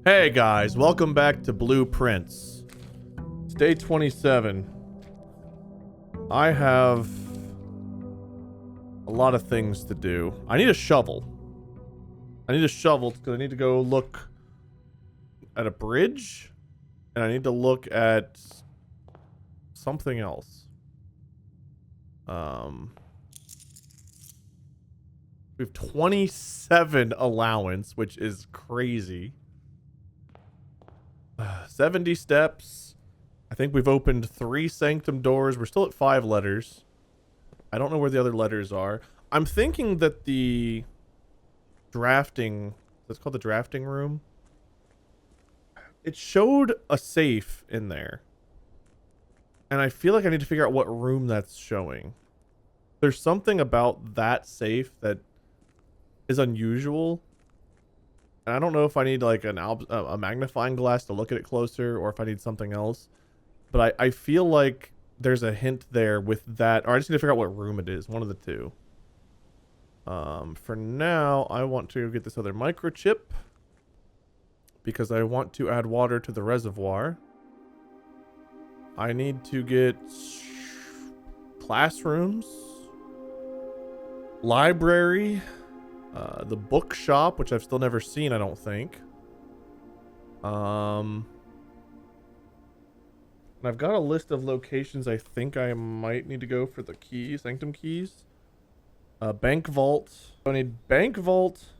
Hey guys, welcome back to Blueprints. It's day 27. I have a lot of things to do. I need a shovel. Because I need to go look at a bridge. And I need to look at something else. We have 27 allowance, which is crazy. 70 steps. I think we've opened 3 sanctum doors. We're still at 5 letters. I don't know where the other letters are. I'm thinking that the drafting, that's called the drafting room. It showed a safe in there. And I feel like I need to figure out what room that's showing. There's something about that safe that is unusual. And I don't know if I need like a magnifying glass to look at it closer or if I need something else. But I feel like there's a hint there with that. Or I just need to figure out what room it is. One of the two. For now, I want to get this other microchip. Because I want to add water to the reservoir. I need to get classrooms. Library. The bookshop, which I've still never seen, I don't think. And I've got a list of locations I think I might need to go for the keys, sanctum keys. Bank vault. I need bank vault,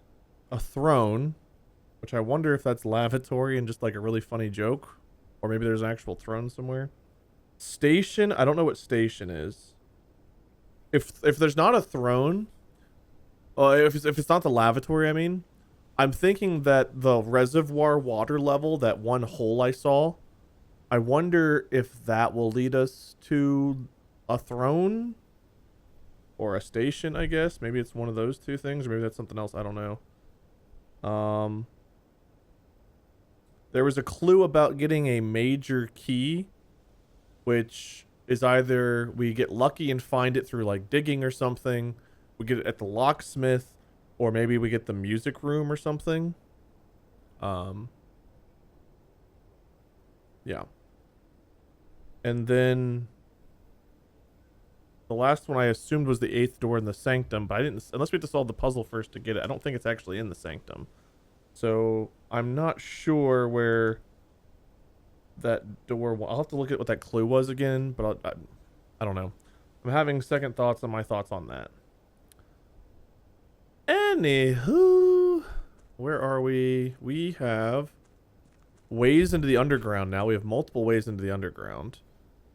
a throne, which I wonder if that's lavatory and just like a really funny joke. Or maybe there's an actual throne somewhere. Station. I don't know what station is. If there's not a throne... if it's not the lavatory, I mean, I'm thinking that the reservoir water level, that one hole I saw, I wonder if that will lead us to a throne or a station, I guess. Maybe it's one of those two things, or maybe that's something else. I don't know. There was a clue about getting a major key, which is either we get lucky and find it through like digging or something. We get it at the locksmith, or maybe we get the music room or something. Yeah. And then the last one I assumed was the 8th door in the sanctum, but I didn't, unless we have to solve the puzzle first to get it. I don't think it's actually in the sanctum. So I'm not sure where that door, I'll have to look at what that clue was again, but I don't know. I'm having second thoughts on my thoughts on that. Anywho, where are we? We have ways into the underground now. We have multiple ways into the underground.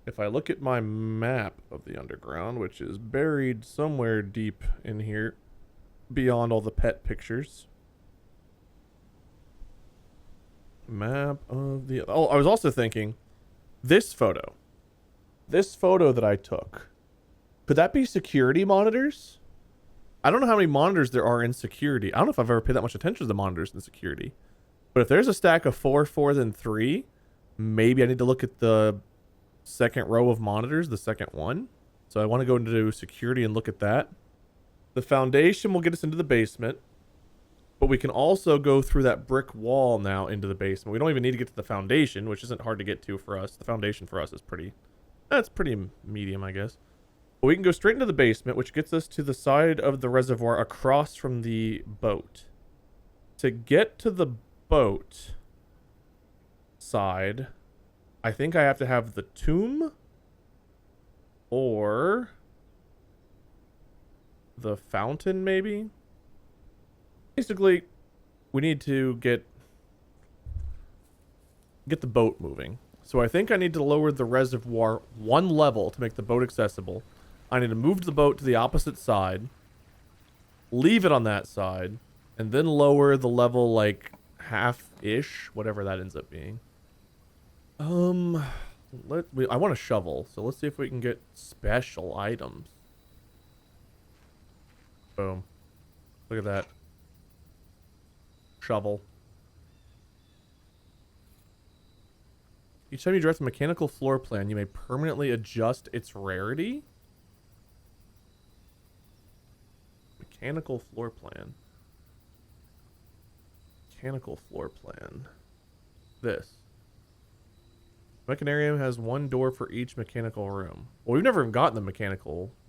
If I look at my map of the underground, which is buried somewhere deep in here, beyond all the pet pictures. Map of the... Oh, I was also thinking, this photo that I took, could that be security monitors? I don't know how many monitors there are in security. I don't know if I've ever paid that much attention to the monitors in security. But if there's a stack of 4, 4, then 3, maybe I need to look at the second row of monitors, the second one. So I want to go into security and look at that. The foundation will get us into the basement. But we can also go through that brick wall now into the basement. We don't even need to get to the foundation, which isn't hard to get to for us. The foundation for us is pretty medium, I guess. But we can go straight into the basement, which gets us to the side of the reservoir across from the boat. To get to the boat side, I think I have to have the tomb or the fountain, maybe? Basically, we need to get the boat moving. So I think I need to lower the reservoir 1 level to make the boat accessible. I need to move the boat to the opposite side, leave it on that side, and then lower the level like half-ish, whatever that ends up being. I want a shovel, so let's see if we can get special items. Boom. Look at that. Shovel. Each time you direct a mechanical floor plan, you may permanently adjust its rarity. Mechanical floor plan. Mechanical floor plan. This. Mechanarium has one door for each mechanical room. Well, we've never even gotten the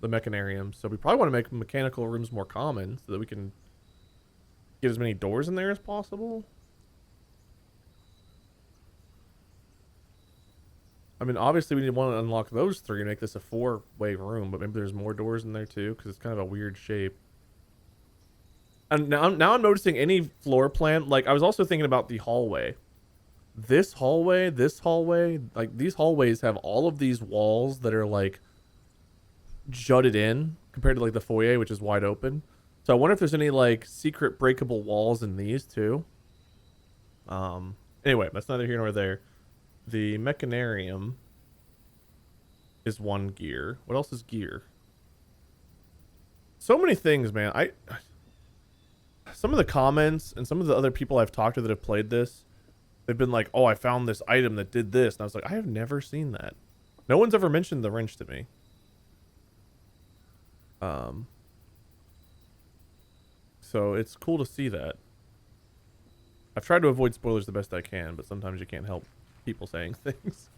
mechanarium, so we probably want to make mechanical rooms more common so that we can get as many doors in there as possible. I mean, obviously we want to unlock those 3 and make this a 4-way room, but maybe there's more doors in there too, because it's kind of a weird shape. And now I'm noticing any floor plan. Like, I was also thinking about the hallway. This hallway, like these hallways have all of these walls that are like jutted in compared to like the foyer, which is wide open. So I wonder if there's any like secret breakable walls in these too. Anyway, that's neither here nor there. The mechanarium is 1 gear. What else is gear? So many things, man. Some of the comments and some of the other people I've talked to that have played this, they've been like, oh, I found this item that did this. And I was like, I have never seen that. No one's ever mentioned the wrench to me. So it's cool to see that. I've tried to avoid spoilers the best I can, but sometimes you can't help people saying things.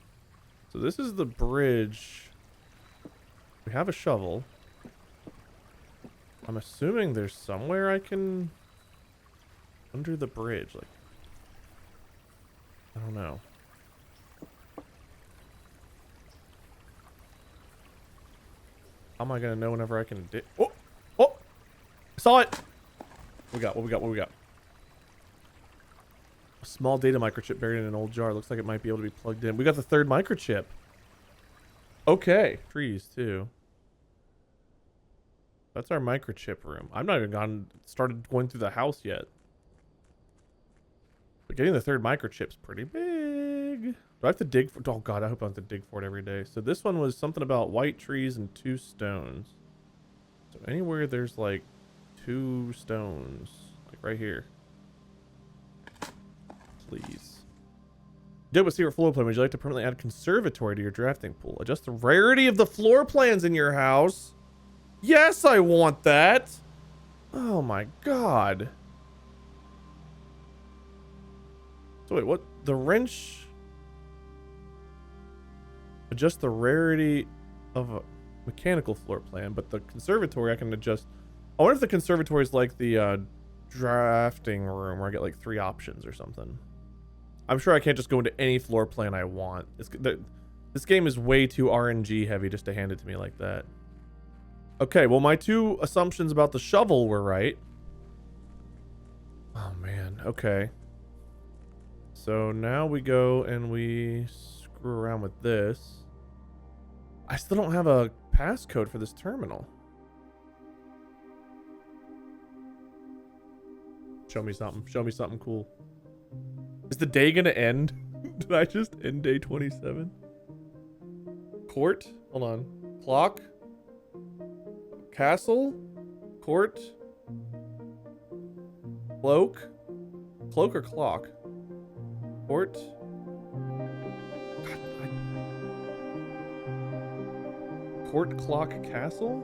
So this is the bridge. We have a shovel. I'm assuming there's somewhere I can... under the bridge, like... I don't know. How am I gonna know whenever I can dig? Oh! Oh! I saw it! What we got? What we got? What we got? A small data microchip buried in an old jar. Looks like it might be able to be plugged in. We got the 3rd microchip. Okay. Trees, too. That's our microchip room. I'm not even started going through the house yet. But getting the 3rd microchip's pretty big. Do I have to dig for... oh, God, I hope I have to dig for it every day. So this one was something about white trees and 2 stones. So anywhere there's, like, 2 stones. Like, right here. Please. Did with secret floor plan. Would you like to permanently add a conservatory to your drafting pool? Adjust the rarity of the floor plans in your house. Yes, I want that. Oh my God. So wait, what? The wrench. Adjust the rarity of a mechanical floor plan, but the conservatory I can adjust. I wonder if the conservatory is like the drafting room where I get like 3 options or something. I'm sure I can't just go into any floor plan I want. This game is way too RNG heavy just to hand it to me like that. Okay, well, my 2 assumptions about the shovel were right. Oh, man. Okay. So now we go and we screw around with this. I still don't have a passcode for this terminal. Show me something. Show me something cool. Is the day gonna end? Did I just end day 27? Court? Hold on. Clock? Castle? Court? Cloak? Cloak or clock? Court? God, Court, clock, castle?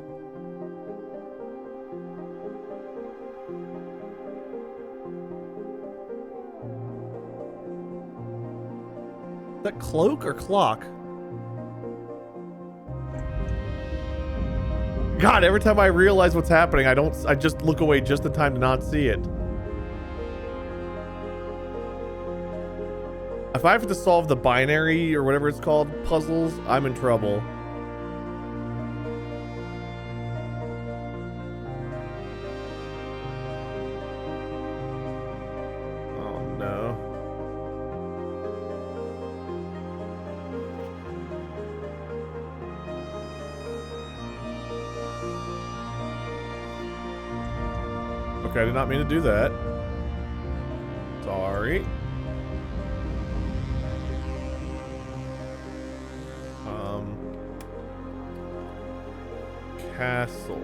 Is that cloak or clock? God, every time I realize what's happening, I just look away just in time to not see it. If I have to solve the binary or whatever it's called puzzles, I'm in trouble. Oh no. Okay, I did not mean to do that. Sorry. Castle.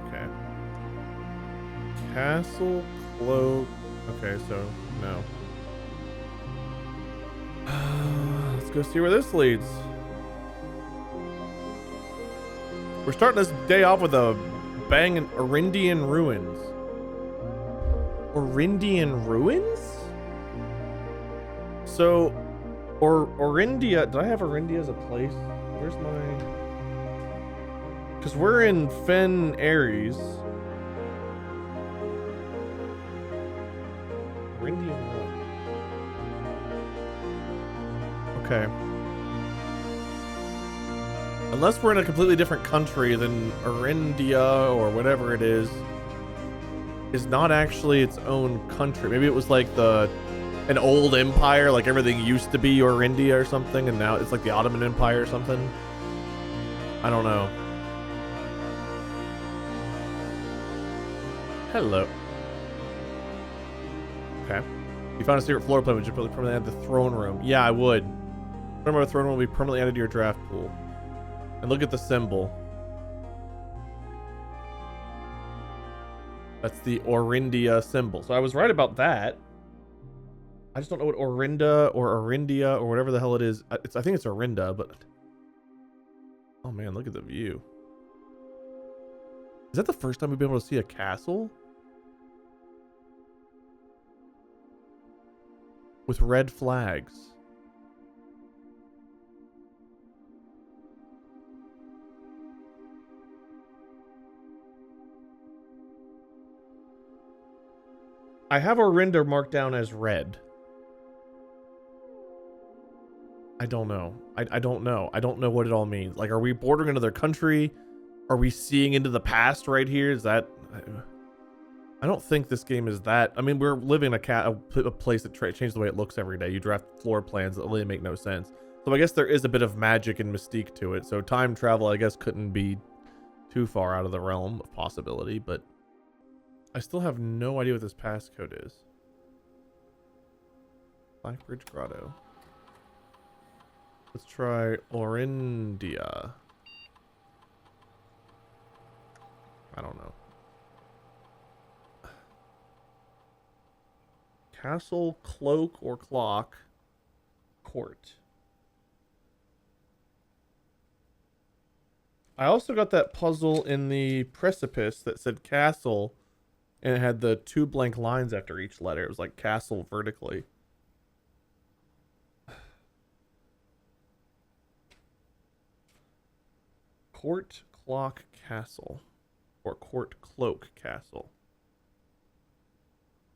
Okay. Castle, cloak. Okay, so no. Let's go see where this leads. We're starting this day off with a bang in Arindian ruins. Orindian ruins? So, Orindia. Did I have Orindia as a place? Where's my... Because we're in Fen Aries. Orindian ruins. Okay. Unless we're in a completely different country, then Orindia or whatever it is not actually its own country. Maybe it was like an old empire, like everything used to be Orindia or something, and now it's like the Ottoman Empire or something. I don't know. Hello. Okay. You found a secret floor plan, which you probably permanently add the throne room. Yeah, I would. Remember, a throne room will be permanently added to your draft pool. And look at the symbol. That's the Orindia symbol. So I was right about that. I just don't know what Orinda or Orindia or whatever the hell it is. I think it's Orinda, but... Oh man, look at the view. Is that the first time we've been able to see a castle? With red flags. I have Orinda marked down as red. I don't know. I don't know. I don't know what it all means. Like, are we bordering another country? Are we seeing into the past right here? Is that... I don't think this game is that... I mean, we're living in a place that changes the way it looks every day. You draft floor plans that really make no sense. So I guess there is a bit of magic and mystique to it. So time travel, I guess, couldn't be too far out of the realm of possibility, but... I still have no idea what this passcode is. Blackbridge Grotto. Let's try Orindia. I don't know. Castle, cloak, or clock. Court. I also got that puzzle in the precipice that said castle. And it had the 2 blank lines after each letter. It was like castle vertically. Court, clock, castle. Or court, cloak, castle.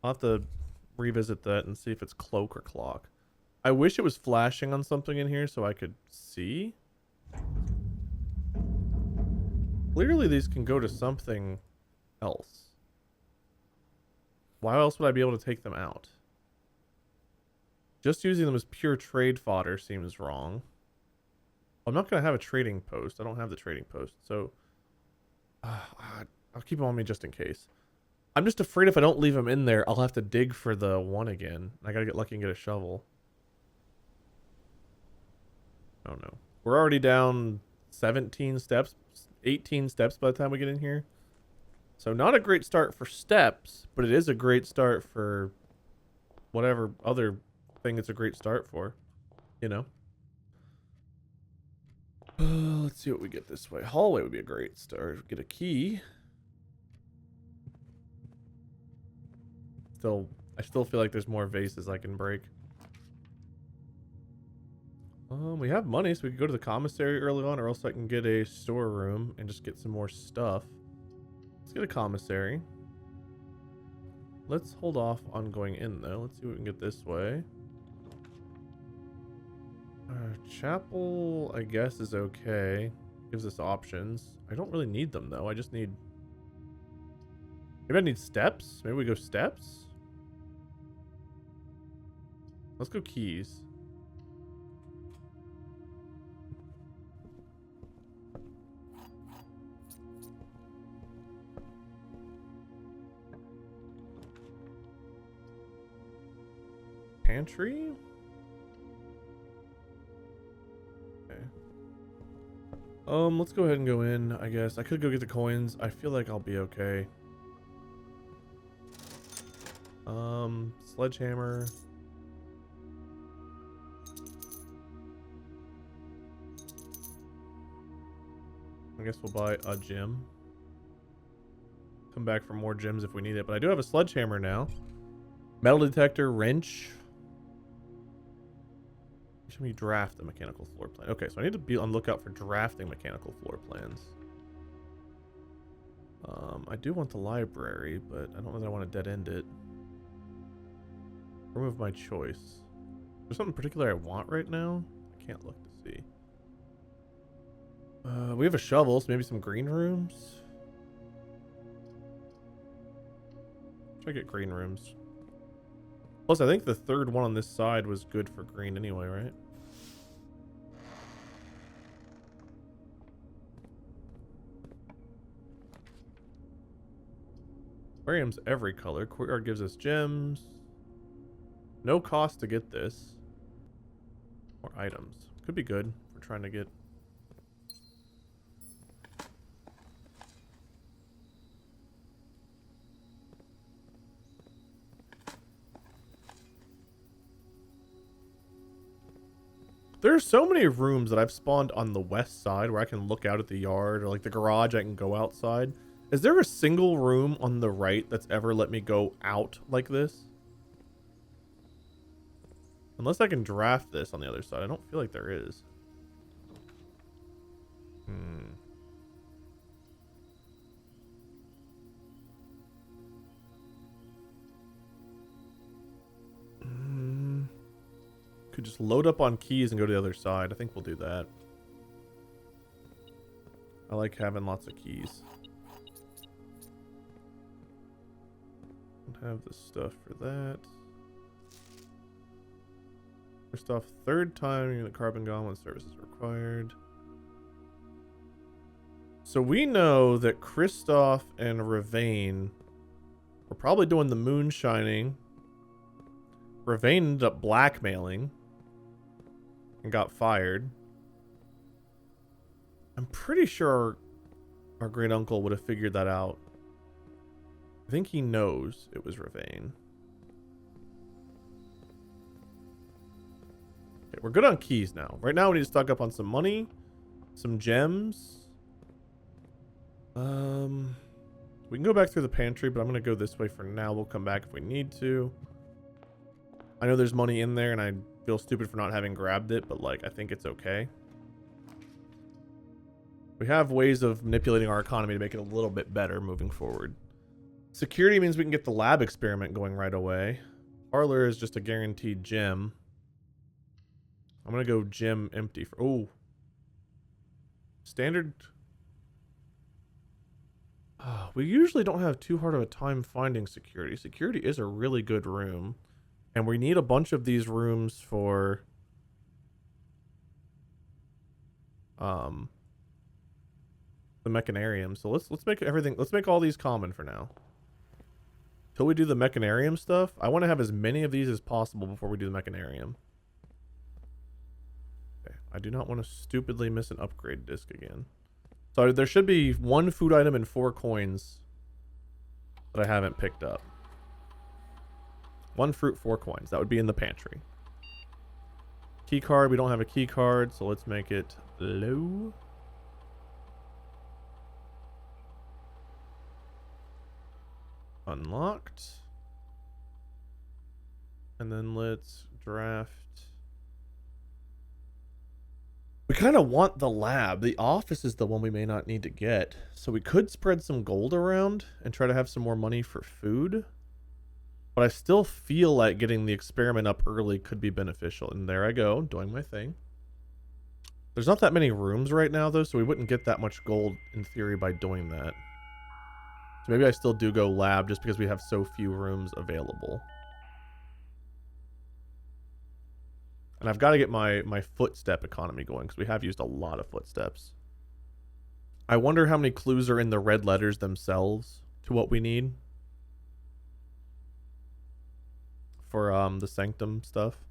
I'll have to revisit that and see if it's cloak or clock. I wish it was flashing on something in here so I could see. Clearly these can go to something else. Why else would I be able to take them out? Just using them as pure trade fodder seems wrong. I'm not going to have a trading post. I don't have the trading post. So I'll keep them on me just in case. I'm just afraid if I don't leave them in there, I'll have to dig for the one again. I got to get lucky and get a shovel. Oh no. We're already down 17 steps, 18 steps by the time we get in here. So not a great start for steps, but it is a great start for whatever other thing it's a great start for, you know? Let's see what we get this way. Hallway would be a great start. Get a key. I still feel like there's more vases I can break. We have money, so we could go to the commissary early on, or else I can get a storeroom and just get some more stuff. Let's get a commissary. Let's hold off on going in, though. Let's see what we can get this way. Chapel, I guess, is okay. Gives us options. I don't really need them, though. I just need... Maybe I need steps? Maybe we go steps? Let's go keys. Pantry? Okay. Let's go ahead and go in, I guess. I could go get the coins. I feel like I'll be okay. Sledgehammer. I guess we'll buy a gem. Come back for more gems if we need it. But I do have a sledgehammer now. Metal detector, wrench. Should we draft a mechanical floor plan? Okay, so I need to be on lookout for drafting mechanical floor plans. I do want the library, but I don't know that I want to dead end it. Remove my choice. Is there something particular I want right now? I can't look to see. We have a shovel, so maybe some green rooms. Try to get green rooms. Plus, I think the third one on this side was good for green anyway, right? Aquarium's every color. Courtyard gives us gems. No cost to get this. More items. Could be good. We're trying to get... There are so many rooms that I've spawned on the west side where I can look out at the yard, or like the garage, I can go outside. Is there a single room on the right that's ever let me go out like this? Unless I can draft this on the other side. I don't feel like there is. Could just load up on keys and go to the other side. I think we'll do that. I like having lots of keys. Don't have the stuff for that. First off, third time using the carbon gauntlet service is required. So we know that Kristoff and Ravane were probably doing the moonshining. Ravane ended up blackmailing and got fired. I'm pretty sure our great uncle would have figured that out. I think he knows it was Ravane. Okay, we're good on keys now. Right now we need to stock up on some money, some gems. We can go back through the pantry, but I'm gonna go this way for now. We'll come back if we need to. I know there's money in there and I feel stupid for not having grabbed it, but like I think it's okay. We have ways of manipulating our economy to make it a little bit better moving forward. Security means we can get the lab experiment going right away. Parlor is just a guaranteed gem. I'm gonna go gem empty for... Oh. Standard... we usually don't have too hard of a time finding security. Security is a really good room. And we need a bunch of these rooms for... the mechanarium. So let's make everything... Let's make all these common for now. Till we do the mechanarium stuff, I want to have as many of these as possible before we do the mechanarium. Okay. I do not want to stupidly miss an upgrade disc again. So there should be 1 food item and 4 coins that I haven't picked up. 1 fruit, 4 coins. That would be in the pantry. Key card. We don't have a key card, so let's make it low. Unlocked. And then let's draft. We kind of want the lab. The office is the one we may not need to get. So we could spread some gold around and try to have some more money for food. But I still feel like getting the experiment up early could be beneficial. And there I go, doing my thing. There's not that many rooms right now, though, so we wouldn't get that much gold in theory by doing that. So maybe I still do go lab just because we have so few rooms available. And I've got to get my footstep economy going because we have used a lot of footsteps. I wonder how many clues are in the red letters themselves to what we need. For the Sanctum stuff.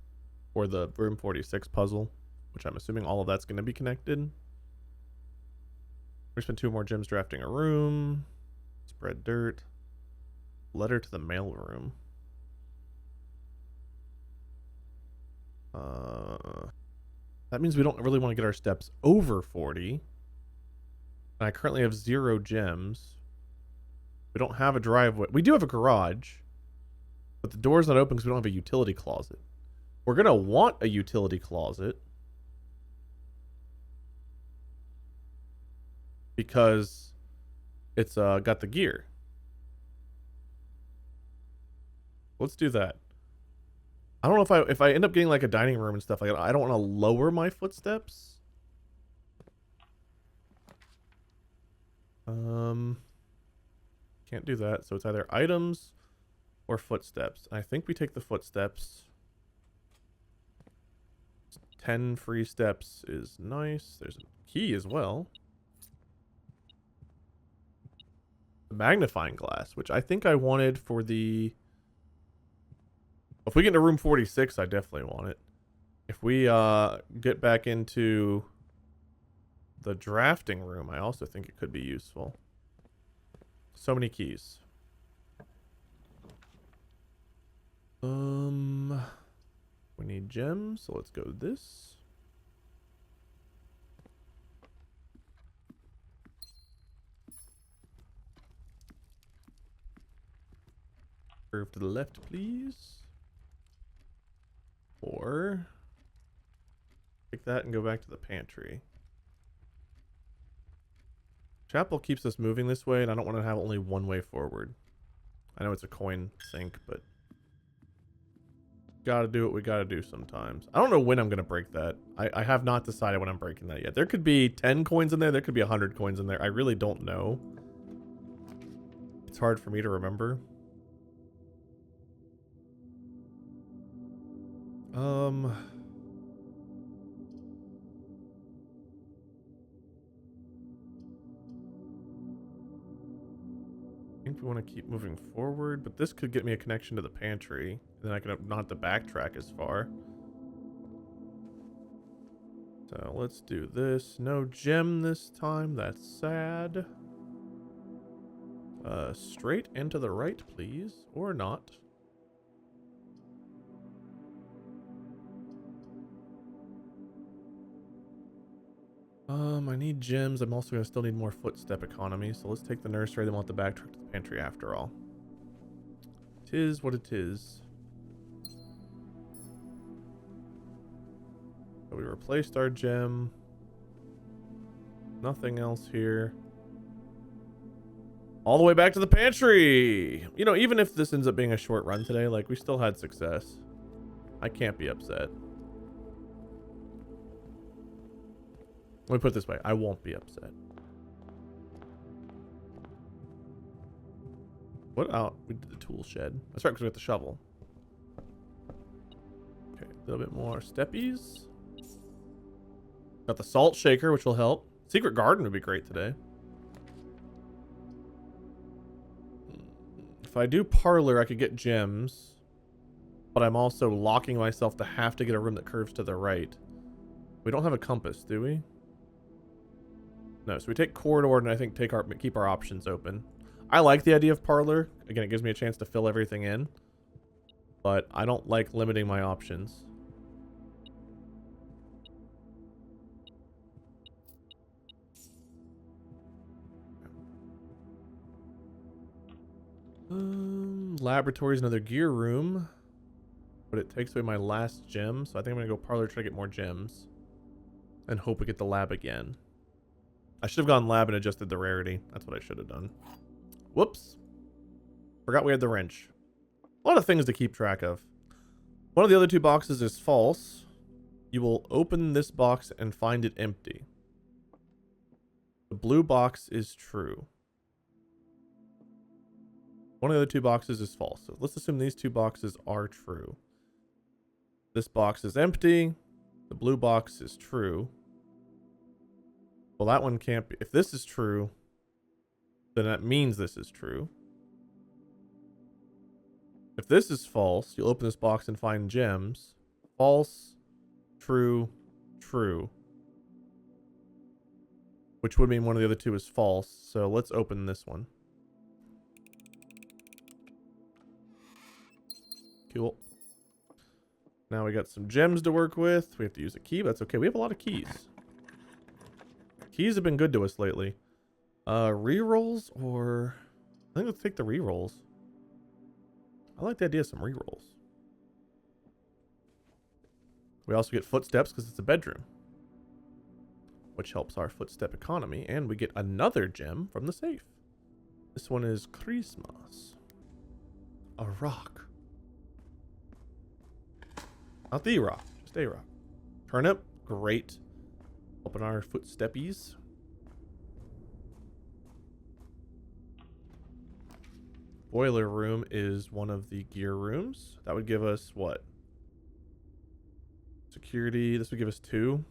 Or the Room 46 puzzle. Which I'm assuming all of that's going to be connected. We spent 2 more gems drafting a room. Spread dirt. Letter to the mail room. That means we don't really want to get our steps over 40. And I currently have 0 gems. We don't have a driveway. We do have a garage. But the door's not open because we don't have a utility closet. We're going to want a utility closet. Because it's got the gear. Let's do that. I don't know if I end up getting like a dining room and stuff like that. I don't want to lower my footsteps. Can't do that. So it's either items or footsteps. I think we take the footsteps. 10 free steps is nice. There's a key as well. The magnifying glass, which I think I wanted for the... If we get into room 46, I definitely want it. If we get back into the drafting room, I also think it could be useful. So many keys. We need gems, so let's go this. Curve to the left, please. Or take that and go back to the pantry. Chapel keeps us moving this way, and I don't want to have only one way forward. I know it's a coin sink, but gotta do what we gotta do sometimes. I don't know when I'm gonna break that. I have not decided when I'm breaking that yet. There could be 10 coins in there. There could be 100 coins in there. I really don't know. It's hard for me to remember. I think we want to keep moving forward, but this could get me a connection to the pantry. And then I can not have to backtrack as far. So let's do this. No gem this time. That's sad. Straight and to the right, please. Or not. I need gems. I'm also going to still need more footstep economy. So let's take the nursery. Then we'll have to backtrack to the pantry after all. Tis what it is. So we replaced our gem. Nothing else here. All the way back to the pantry. You know, even if this ends up being a short run today, like, we still had success. I can't be upset. Let me put it this way. I won't be upset. What? Oh, we did the tool shed. That's right, because we got the shovel. Okay, a little bit more steppies. Got the salt shaker, which will help. Secret garden would be great today. If I do parlor, I could get gems. But I'm also locking myself to have to get a room that curves to the right. We don't have a compass, do we? No, so we take corridor and I think keep our options open. I like the idea of parlor. Again, it gives me a chance to fill everything in. But I don't like limiting my options. Laboratory is another gear room. But it takes away my last gem. So I think I'm going to go parlor, try to get more gems. And hope we get the lab again. I should have gone lab and adjusted the rarity. That's what I should have done. Whoops. Forgot we had the wrench. A lot of things to keep track of. One of the other two boxes is false. You will open this box and find it empty. The blue box is true. One of the other two boxes is false. So let's assume these two boxes are true. This box is empty. The blue box is true. Well, that one can't be. If this is true, then that means this is true. If this is false, you'll open this box and find gems. False, true, true. Which would mean one of the other two is false. So let's open this one. Cool. Now we got some gems to work with. We have to use a key, but that's okay. We have a lot of keys. Keys have been good to us lately. Rerolls or... I think let's take the rerolls. I like the idea of some rerolls. We also get footsteps because it's a bedroom, which helps our footstep economy, and we get another gem from the safe. This one is Christmas. A rock. Not the rock, just a rock. Turnip, great. Open our footsteppies. Boiler room is one of the gear rooms. That would give us what? Security. This would give us 2.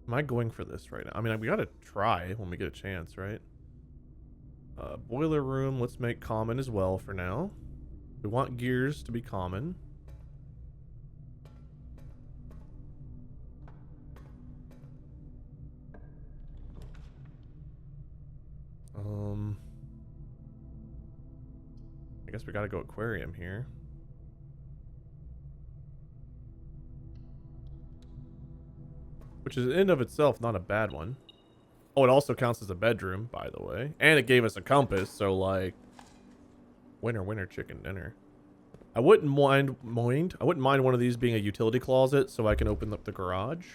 Am I going for this right now? I mean, we gotta try when we get a chance, right? Boiler room, let's make common as well for now. We want gears to be common. I guess we gotta go aquarium here. Which is in and of itself not a bad one. Oh, it also counts as a bedroom, by the way. And it gave us a compass, so like... Winner, winner, chicken dinner. I wouldn't mind one of these being a utility closet so I can open up the garage.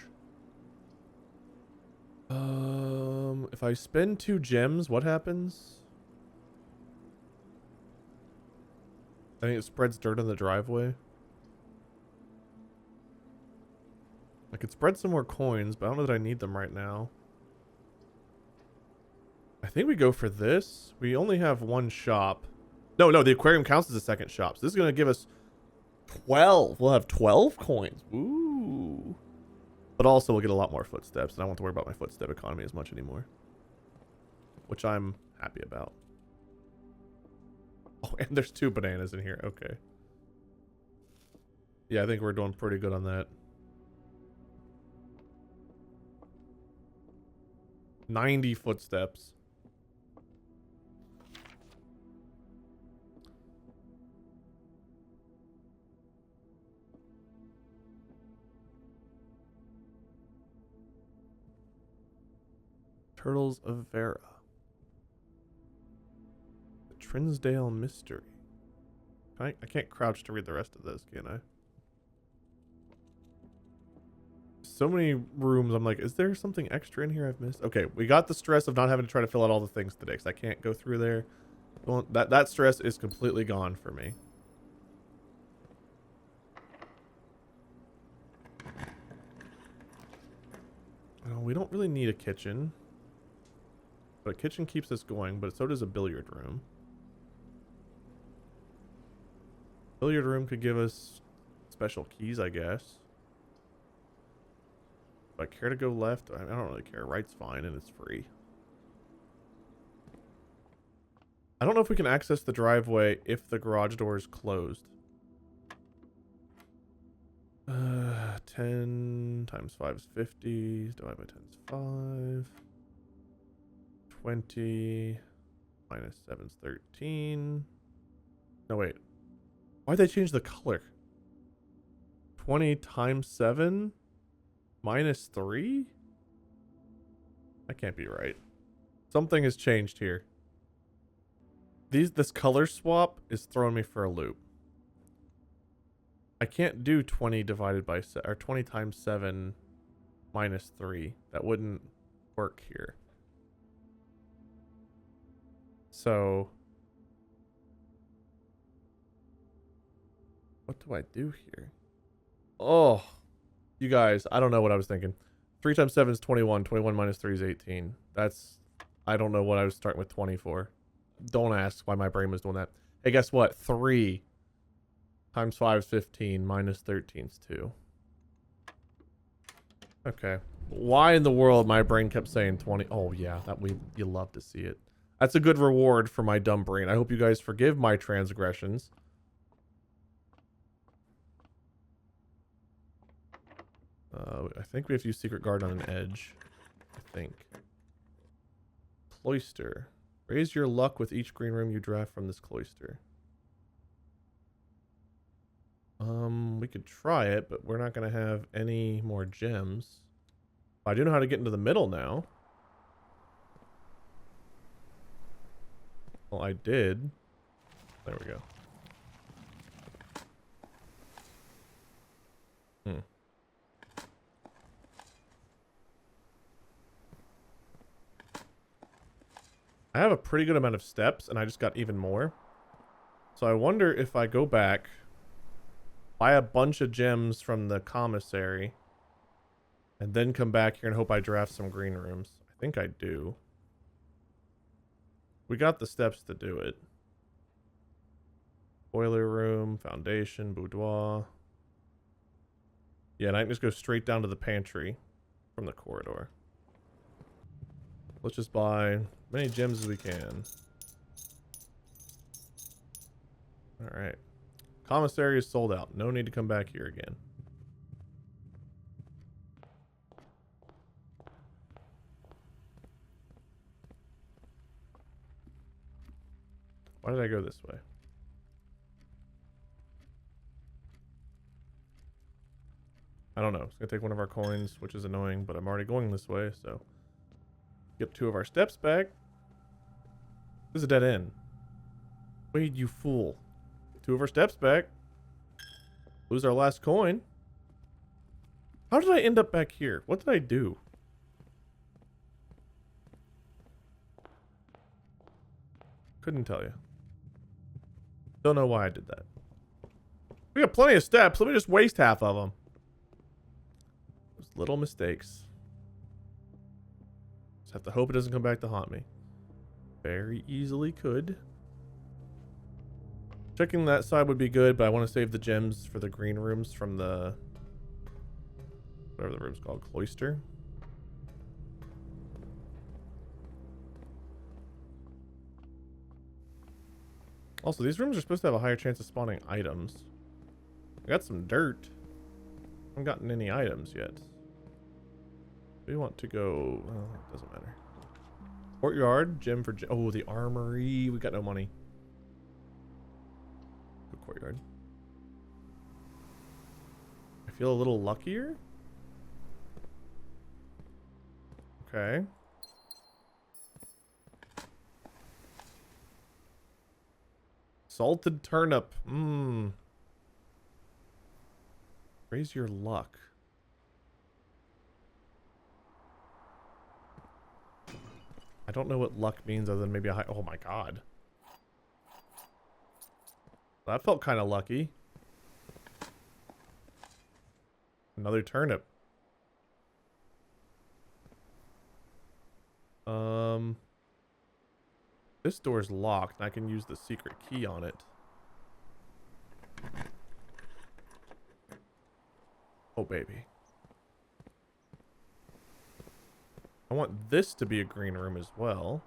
If I spend 2 gems, what happens? I think it spreads dirt on the driveway. I could spread some more coins, but I don't know that I need them right now. I think we go for this. We only have 1 shop. No, the aquarium counts as a second shop. So this is going to give us 12. We'll have 12 coins. Ooh. But also we'll get a lot more footsteps, and I don't have to worry about my footstep economy as much anymore. Which I'm happy about. Oh, and there's 2 bananas in here. Okay. Yeah, I think we're doing pretty good on that. 90 footsteps. Turtles of Vera. The Trinsdale Mystery. I can't crouch to read the rest of this, can I? So many rooms, I'm like, is there something extra in here I've missed? Okay, we got the stress of not having to try to fill out all the things today, because I can't go through there. Well, that stress is completely gone for me. Oh, we don't really need a kitchen. But a kitchen keeps us going, but so does a billiard room. Billiard room could give us special keys, I guess. If I care to go left, I don't really care. Right's fine, and it's free. I don't know if we can access the driveway if the garage door is closed. 10 times 5 is 50. Divided by 10 is 5. 20 minus 7 is 13. No, wait. Why'd they change the color? 20 times 7 minus 3? That can't be right. Something has changed here. This color swap is throwing me for a loop. I can't do 20 divided by 7 or 20 times 7 minus 3. That wouldn't work here. So what do I do here? Oh, you guys, I don't know what I was thinking. 3 times 7 is 21. 21 minus 3 is 18. That's, I don't know what I was starting with 20 for. Don't ask why my brain was doing that. Hey, guess what? 3 times 5 is 15. Minus 13 is 2. Okay. Why in the world my brain kept saying 20? Oh, yeah. You love to see it. That's a good reward for my dumb brain. I hope you guys forgive my transgressions. I think we have to use Secret Guard on an edge. I think. Cloister. Raise your luck with each green room you draft from this cloister. We could try it, but we're not going to have any more gems. I do know how to get into the middle now. Well, I did. There we go. I have a pretty good amount of steps, and I just got even more. So I wonder if I go back, buy a bunch of gems from the commissary, and then come back here and hope I draft some green rooms. I think I do. We got the steps to do it. Boiler room, foundation, boudoir. Yeah, and I can just go straight down to the pantry from the corridor. Let's just buy as many gems as we can. Alright. Commissary is sold out. No need to come back here again. Why did I go this way? I don't know. It's going to take one of our coins, which is annoying, but I'm already going this way, so... Get 2 of our steps back. This is a dead end. Wait, you fool. 2 of our steps back. Lose our last coin. How did I end up back here? What did I do? Couldn't tell you. Don't know why I did that. We got plenty of steps. Let me just waste half of them. Those little mistakes. Just have to hope it doesn't come back to haunt me. Very easily could. Checking that side would be good, but I want to save the gems for the green rooms from the... whatever the room's called. Cloister. Also, these rooms are supposed to have a higher chance of spawning items. I got some dirt. I haven't gotten any items yet. We want to go... well, it doesn't matter. Courtyard. Gem for... oh, the armory. We got no money. Go courtyard. I feel a little luckier. Okay. Salted turnip. Mmm. Raise your luck. I don't know what luck means other than maybe a high... oh my god. That felt kind of lucky. Another turnip. This door's locked and I can use the secret key on it. Oh baby. I want this to be a green room as well.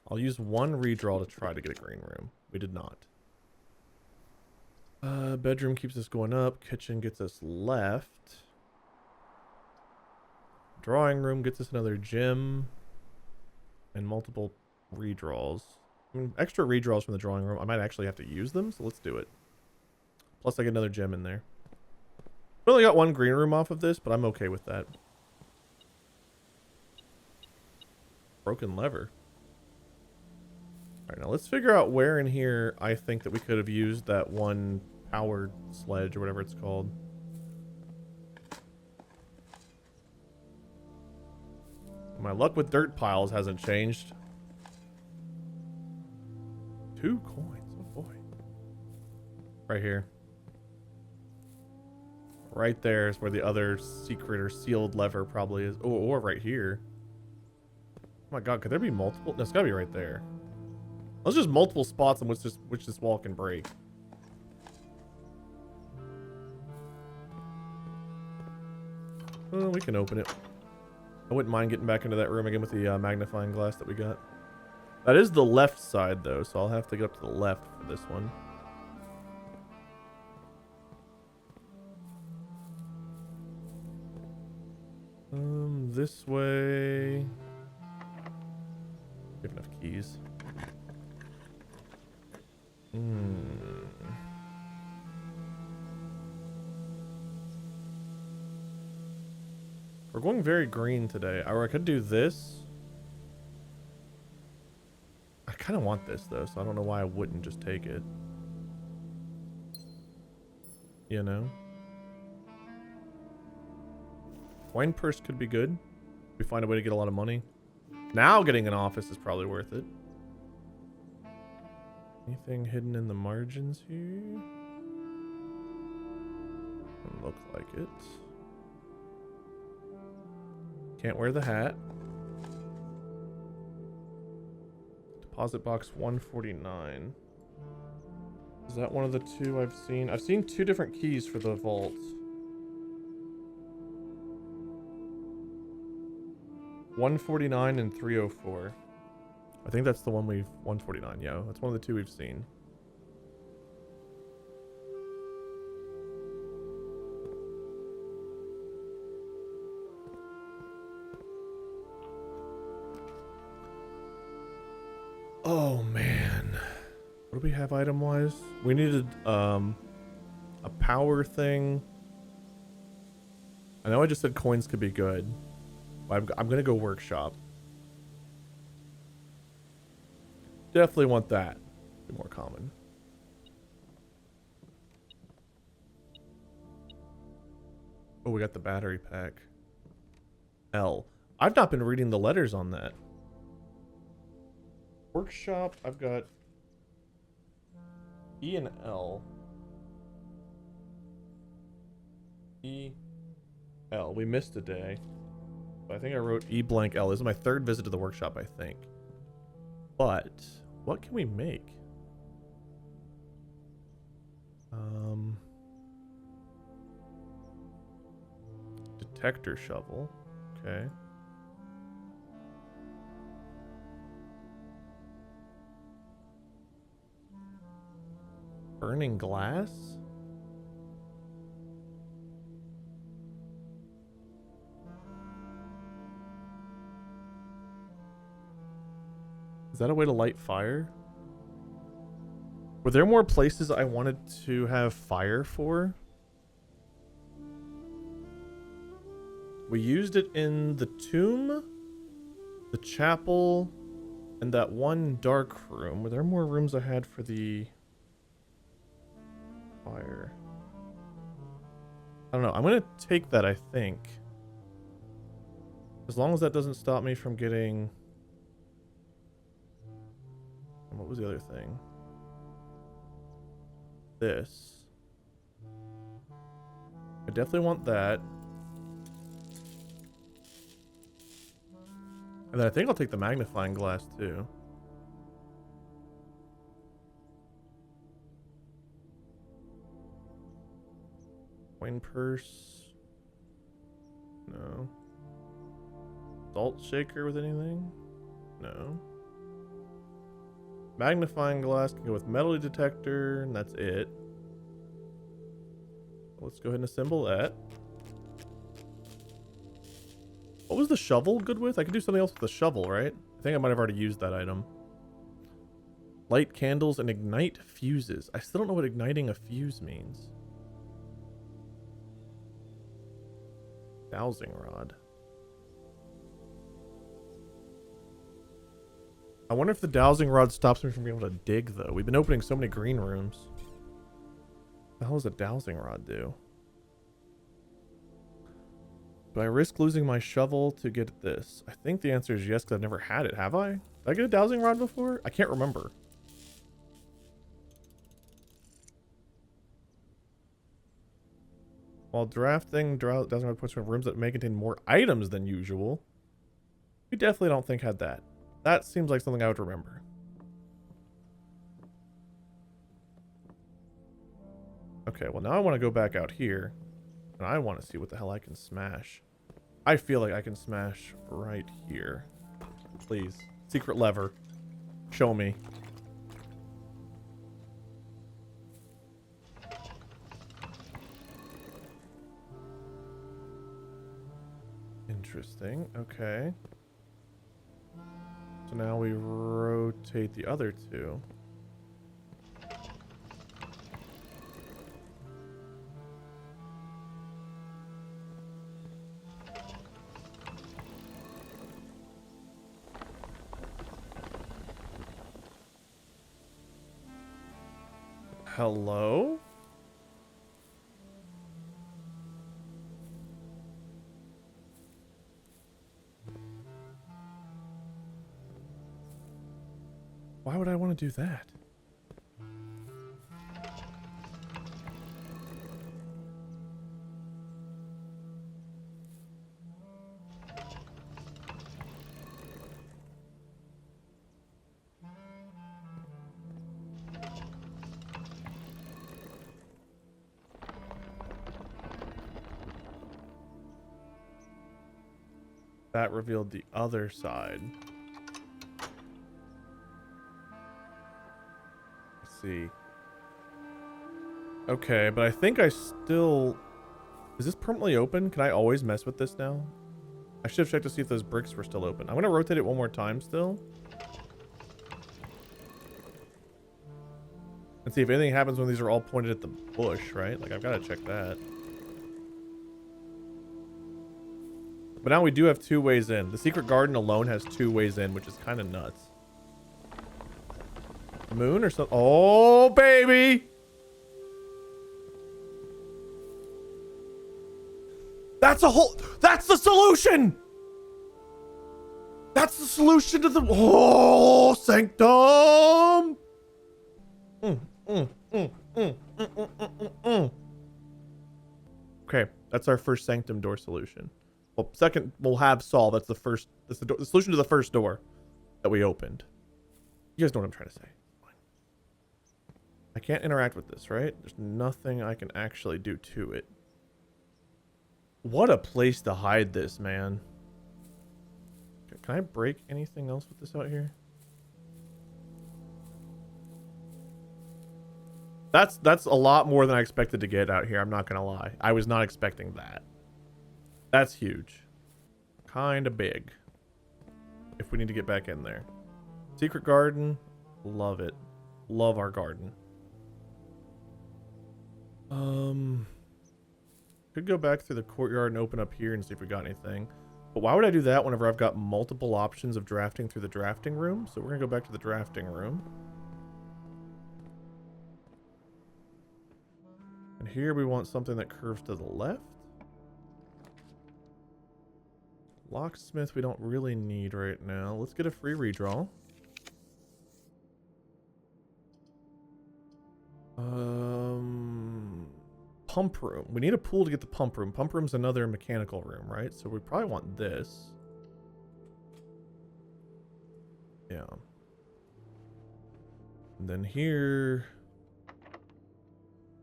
I'll use one redraw to try to get a green room. We did not. Bedroom keeps us going up. Kitchen gets us left. Drawing room gets us another gym. And multiple redraws. I mean, extra redraws from the drawing room. I might actually have to use them, so let's do it. Plus I get another gem in there. We only got one green room off of this, but I'm okay with that. Broken lever. Alright, now let's figure out where in here I think that we could have used that one powered sledge or whatever it's called. My luck with dirt piles hasn't changed. 2 coins, oh boy. Right here. Right there is where the other secret or sealed lever probably is. Oh, or right here. Oh my god, could there be multiple? No, it's gotta be right there. There's just multiple spots on which this wall can break. Oh, we can open it. I wouldn't mind getting back into that room again with the magnifying glass that we got. That is the left side, though, so I'll have to get up to the left for this one. This way. We have enough keys. We're going very green today. Or I could do this. I kind of want this though, so I don't know why I wouldn't just take it. You know? Coin purse could be good. We find a way to get a lot of money. Now getting an office is probably worth it. Anything hidden in the margins here? Doesn't look like it. Can't wear the hat. Deposit box 149. Is that one of the two I've seen? I've seen two different keys for the vault. $149 and $304. I think that's the one we've... $149, yeah. That's one of the two we've seen. Oh, man. What do we have item-wise? We needed, a power thing. I know I just said coins could be good. But I'm gonna go workshop. Definitely want that. Be more common. Oh, we got the battery pack. L. I've not been reading the letters on that. Workshop, I've got E and L. E, L. We missed a day. I think I wrote E blank L. This is my third visit to the workshop, I think. But what can we make? Detector shovel. Okay. Burning glass? Is that a way to light fire? Were there more places I wanted to have fire for? We used it in the tomb, the chapel, and that one dark room. Were there more rooms I had for the fire? I don't know. I'm going to take that, I think. As long as that doesn't stop me from getting... What was the other thing? This. I definitely want that. And then I think I'll take the magnifying glass too. Coin purse. No. Salt shaker with anything? No. Magnifying glass can go with metal detector, and that's it. Let's go ahead and assemble that. What was the shovel good with? I could do something else with the shovel, right? I think I might have already used that item. Light candles and ignite fuses. I still don't know what igniting a fuse means. Dowsing rod. I wonder if the dowsing rod stops me from being able to dig, though. We've been opening so many green rooms. What the hell does a dowsing rod do? Do I risk losing my shovel to get this? I think the answer is yes, because I've never had it. Have I? Did I get a dowsing rod before? I can't remember. While drafting, dowsing rod puts from rooms that may contain more items than usual. We definitely don't think had that. That seems like something I would remember. Okay, well now I want to go back out here. And I want to see what the hell I can smash. I feel like I can smash right here. Please. Secret lever. Show me. Interesting. Okay. So now we rotate the other two. Hello? Why would I want to do that? That revealed the other side. Let's see. Okay, but I think I still... Is this permanently open? Can I always mess with this now? I should have checked to see if those bricks were still open. I'm going to rotate it one more time still. And see if anything happens when these are all pointed at the bush, right? Like, I've got to check that. But now we do have 2 ways in. The secret garden alone has 2 ways in, which is kind of nuts. Moon or something? Oh, baby! That's the solution! That's the solution to the... Oh, sanctum! Okay, that's our first sanctum door solution. Well, second, we'll have solve. That's the first. That's the solution to the first door that we opened. You guys know what I'm trying to say. I can't interact with this, right? There's nothing I can actually do to it. What a place to hide this, man. Can I break anything else with this out here? That's a lot more than I expected to get out here. I'm not gonna lie. I was not expecting that. That's huge. Kind of big. If we need to get back in there. Secret garden. Love it. Love our garden. Could go back through the courtyard and open up here and see if we got anything. But why would I do that whenever I've got multiple options of drafting through the drafting room? So we're going to go back to the drafting room. And here we want something that curves to the left. Locksmith we don't really need right now. Let's get a free redraw. Pump room. We need a pool to get the pump room. Pump room's another mechanical room, right? So we probably want this. Yeah. And then here,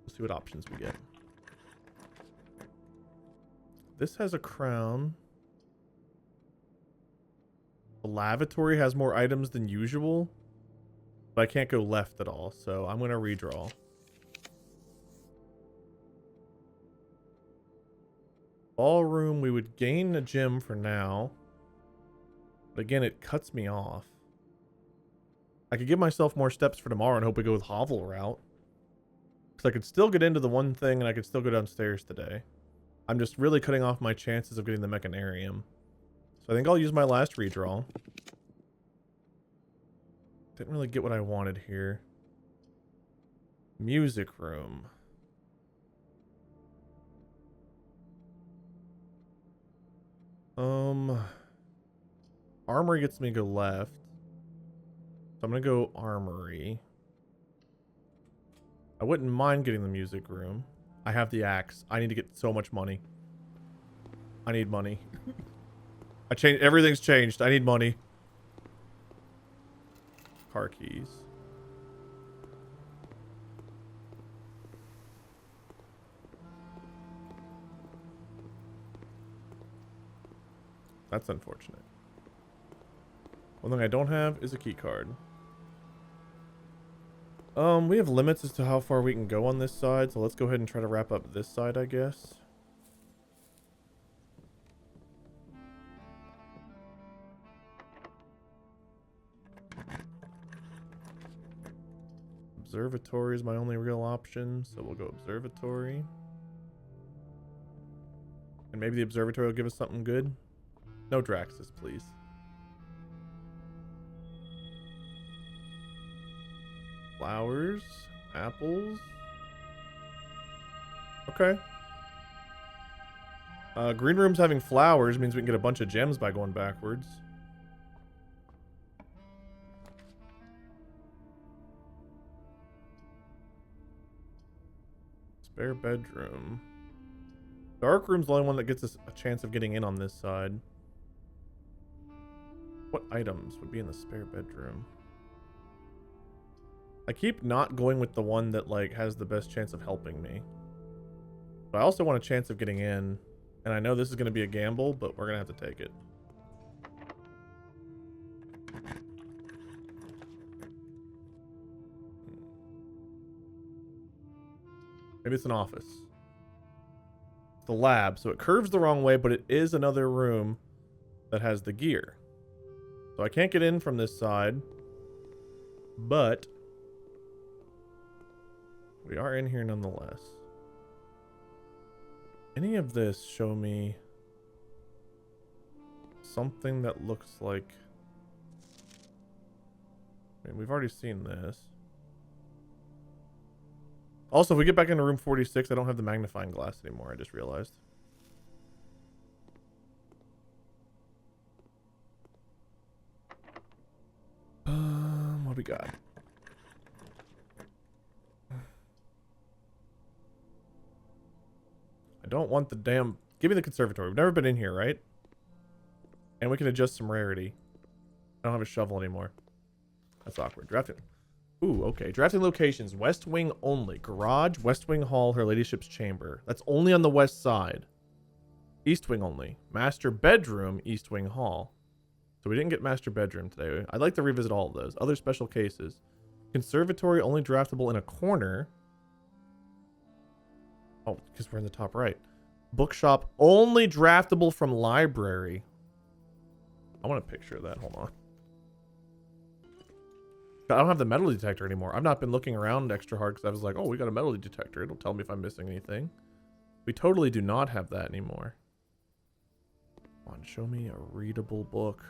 we'll see what options we get. This has a crown. The lavatory has more items than usual, but I can't go left at all, so I'm going to redraw. Ballroom, we would gain a gym for now. But again, it cuts me off. I could give myself more steps for tomorrow and hope we go with hovel route. Because I could still get into the one thing and I could still go downstairs today. I'm just really cutting off my chances of getting the mechanarium. So I think I'll use my last redraw. Didn't really get what I wanted here. Music room. Armory gets me to go left. So I'm gonna go armory. I wouldn't mind getting the music room. I have the axe. I need to get so much money. I need money. Everything's changed. I need money. Car keys. That's unfortunate. One thing I don't have is a key card. We have limits as to how far we can go on this side, so let's go ahead and try to wrap up this side, I guess. Observatory is my only real option, so we'll go observatory. And maybe the observatory will give us something good. No Draxus, please. Flowers, apples. Okay. Green room's having flowers means we can get a bunch of gems by going backwards. Spare bedroom. Dark room's the only one that gets us a chance of getting in on this side. What items would be in the spare bedroom? I keep not going with the one that like has the best chance of helping me. But I also want a chance of getting in. And I know this is going to be a gamble, but we're going to have to take it. Maybe it's an office. It's the lab, so it curves the wrong way, but it is another room that has the gear. So I can't get in from this side, but we are in here nonetheless. Any of this show me something that looks like... I mean, we've already seen this. Also, if we get back into room 46, I don't have the magnifying glass anymore, I just realized. What do we got? I don't want the damn... Give me the conservatory. We've never been in here, right? And we can adjust some rarity. I don't have a shovel anymore. That's awkward. Drafting. Ooh, okay. Drafting locations. West wing only. Garage, west wing hall, her ladyship's chamber. That's only on the west side. East wing only. Master bedroom, east wing hall. So we didn't get master bedroom today. I'd like to revisit all of those. Other special cases. Conservatory only draftable in a corner. Oh, because we're in the top right. Bookshop only draftable from library. I want a picture of that. Hold on. I don't have the metal detector anymore. I've not been looking around extra hard because I was like, oh, we got a metal detector. It'll tell me if I'm missing anything. We totally do not have that anymore. Come on, show me a readable book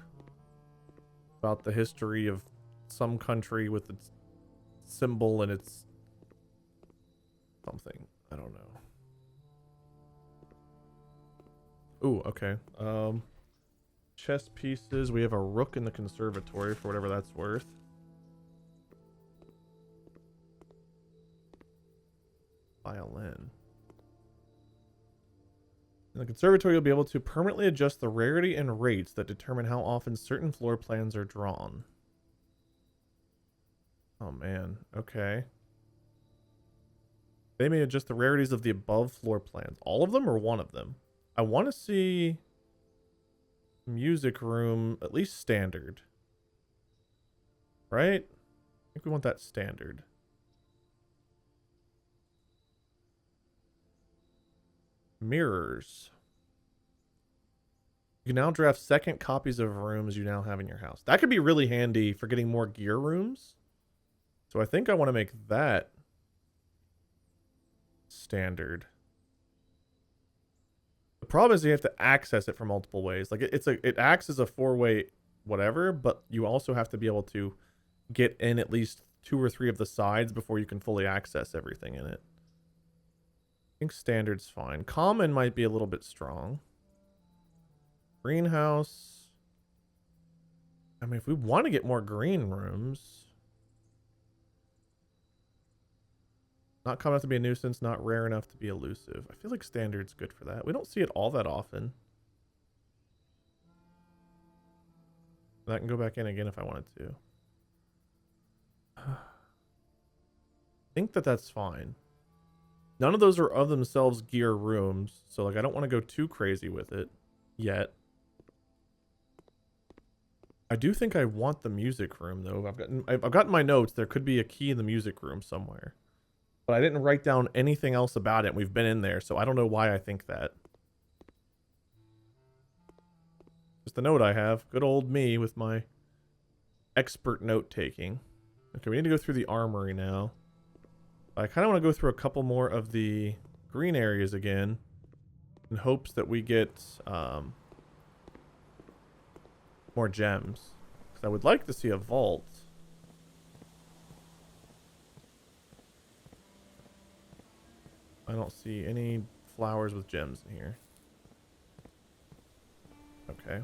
about the history of some country with its symbol and its something. I don't know. Ooh, okay. Chess pieces. We have a rook in the conservatory for whatever that's worth. Violin. In the conservatory, you'll be able to permanently adjust the rarity and rates that determine how often certain floor plans are drawn. Oh, man. Okay. They may adjust the rarities of the above floor plans. All of them or one of them? I want to see music room, at least standard. Right? I think we want that standard. Mirrors. You can now draft second copies of rooms you now have in your house. That could be really handy for getting more gear rooms. So I think I want to make that standard. The problem is you have to access it from multiple ways. Like it acts as a four-way whatever, but you also have to be able to get in at least 2 or 3 of the sides before you can fully access everything in it. I think standard's fine. Common might be a little bit strong. Greenhouse. I mean, if we want to get more green rooms. Not common enough to be a nuisance, not rare enough to be elusive. I feel like standard's good for that. We don't see it all that often. I can go back in again if I wanted to. I think that that's fine. None of those are of themselves gear rooms, so like I don't want to go too crazy with it yet. I do think I want the music room though. I've gotten my notes. There could be a key in the music room somewhere. But I didn't write down anything else about it. We've been in there, so I don't know why I think that. Just a note I have. Good old me with my expert note taking. Okay, we need to go through the armory now. I kind of want to go through a couple more of the green areas again in hopes that we get more gems. Because I would like to see a vault. I don't see any flowers with gems in here. Okay.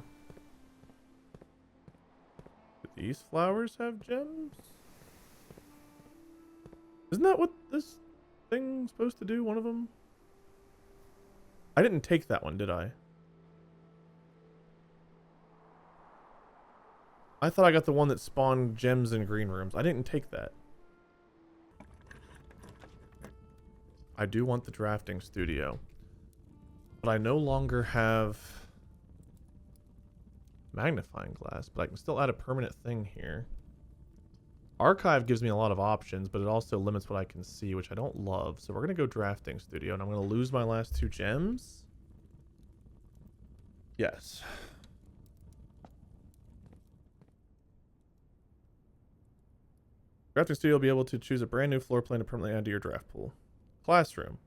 Do these flowers have gems? Isn't that what this thing's supposed to do? One of them? I didn't take that one, did I? I thought I got the one that spawned gems in green rooms. I didn't take that. I do want the drafting studio. But I no longer have magnifying glass, but I can still add a permanent thing here. Archive gives me a lot of options, but it also limits what I can see, which I don't love. So we're going to go drafting studio, and I'm going to lose my last 2 gems. Yes. Drafting studio will be able to choose a brand new floor plan to permanently add to your draft pool. Classroom.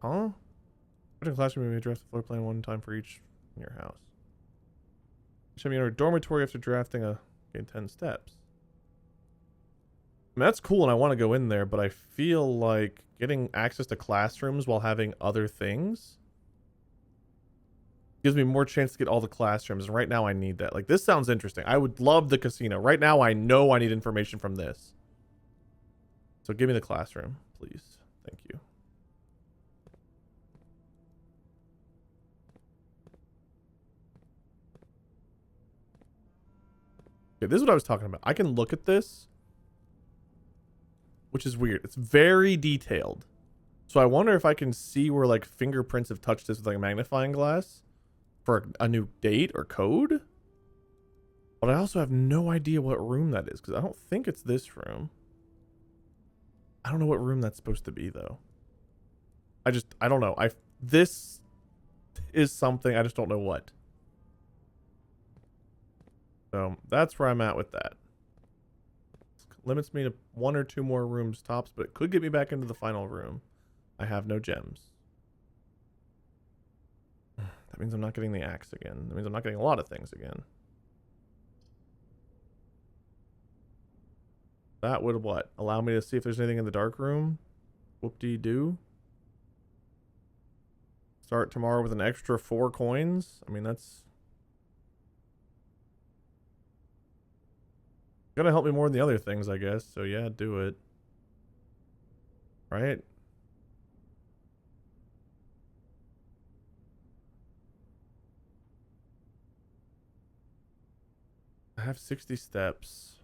Huh? Drafting classroom, you may draft the floor plan one time for each in your house. Show me a dormitory after drafting a 10 steps. I mean, that's cool and I want to go in there, but I feel like getting access to classrooms while having other things gives me more chance to get all the classrooms, and right now I need that. Like, this sounds interesting. I would love the casino. Right now I know I need information from this. So give me the classroom, please. Thank you. Okay, this is what I was talking about. I can look at this, which is weird. It's very detailed. So I wonder if I can see where like fingerprints have touched this with like a magnifying glass for a new date or code. But I also have no idea what room that is because I don't think it's this room. I don't know what room that's supposed to be though. I don't know. This is something, I just don't know what. So that's where I'm at with that. Limits me to 1 or 2 more rooms tops, but it could get me back into the final room. I have no gems. That means I'm not getting the axe again. That means I'm not getting a lot of things again. That would what? Allow me to see if there's anything in the dark room? Whoop-dee-doo. Start tomorrow with an extra 4 coins? I mean, that's gonna help me more than the other things, I guess. So yeah, do it. Right? I have 60 steps.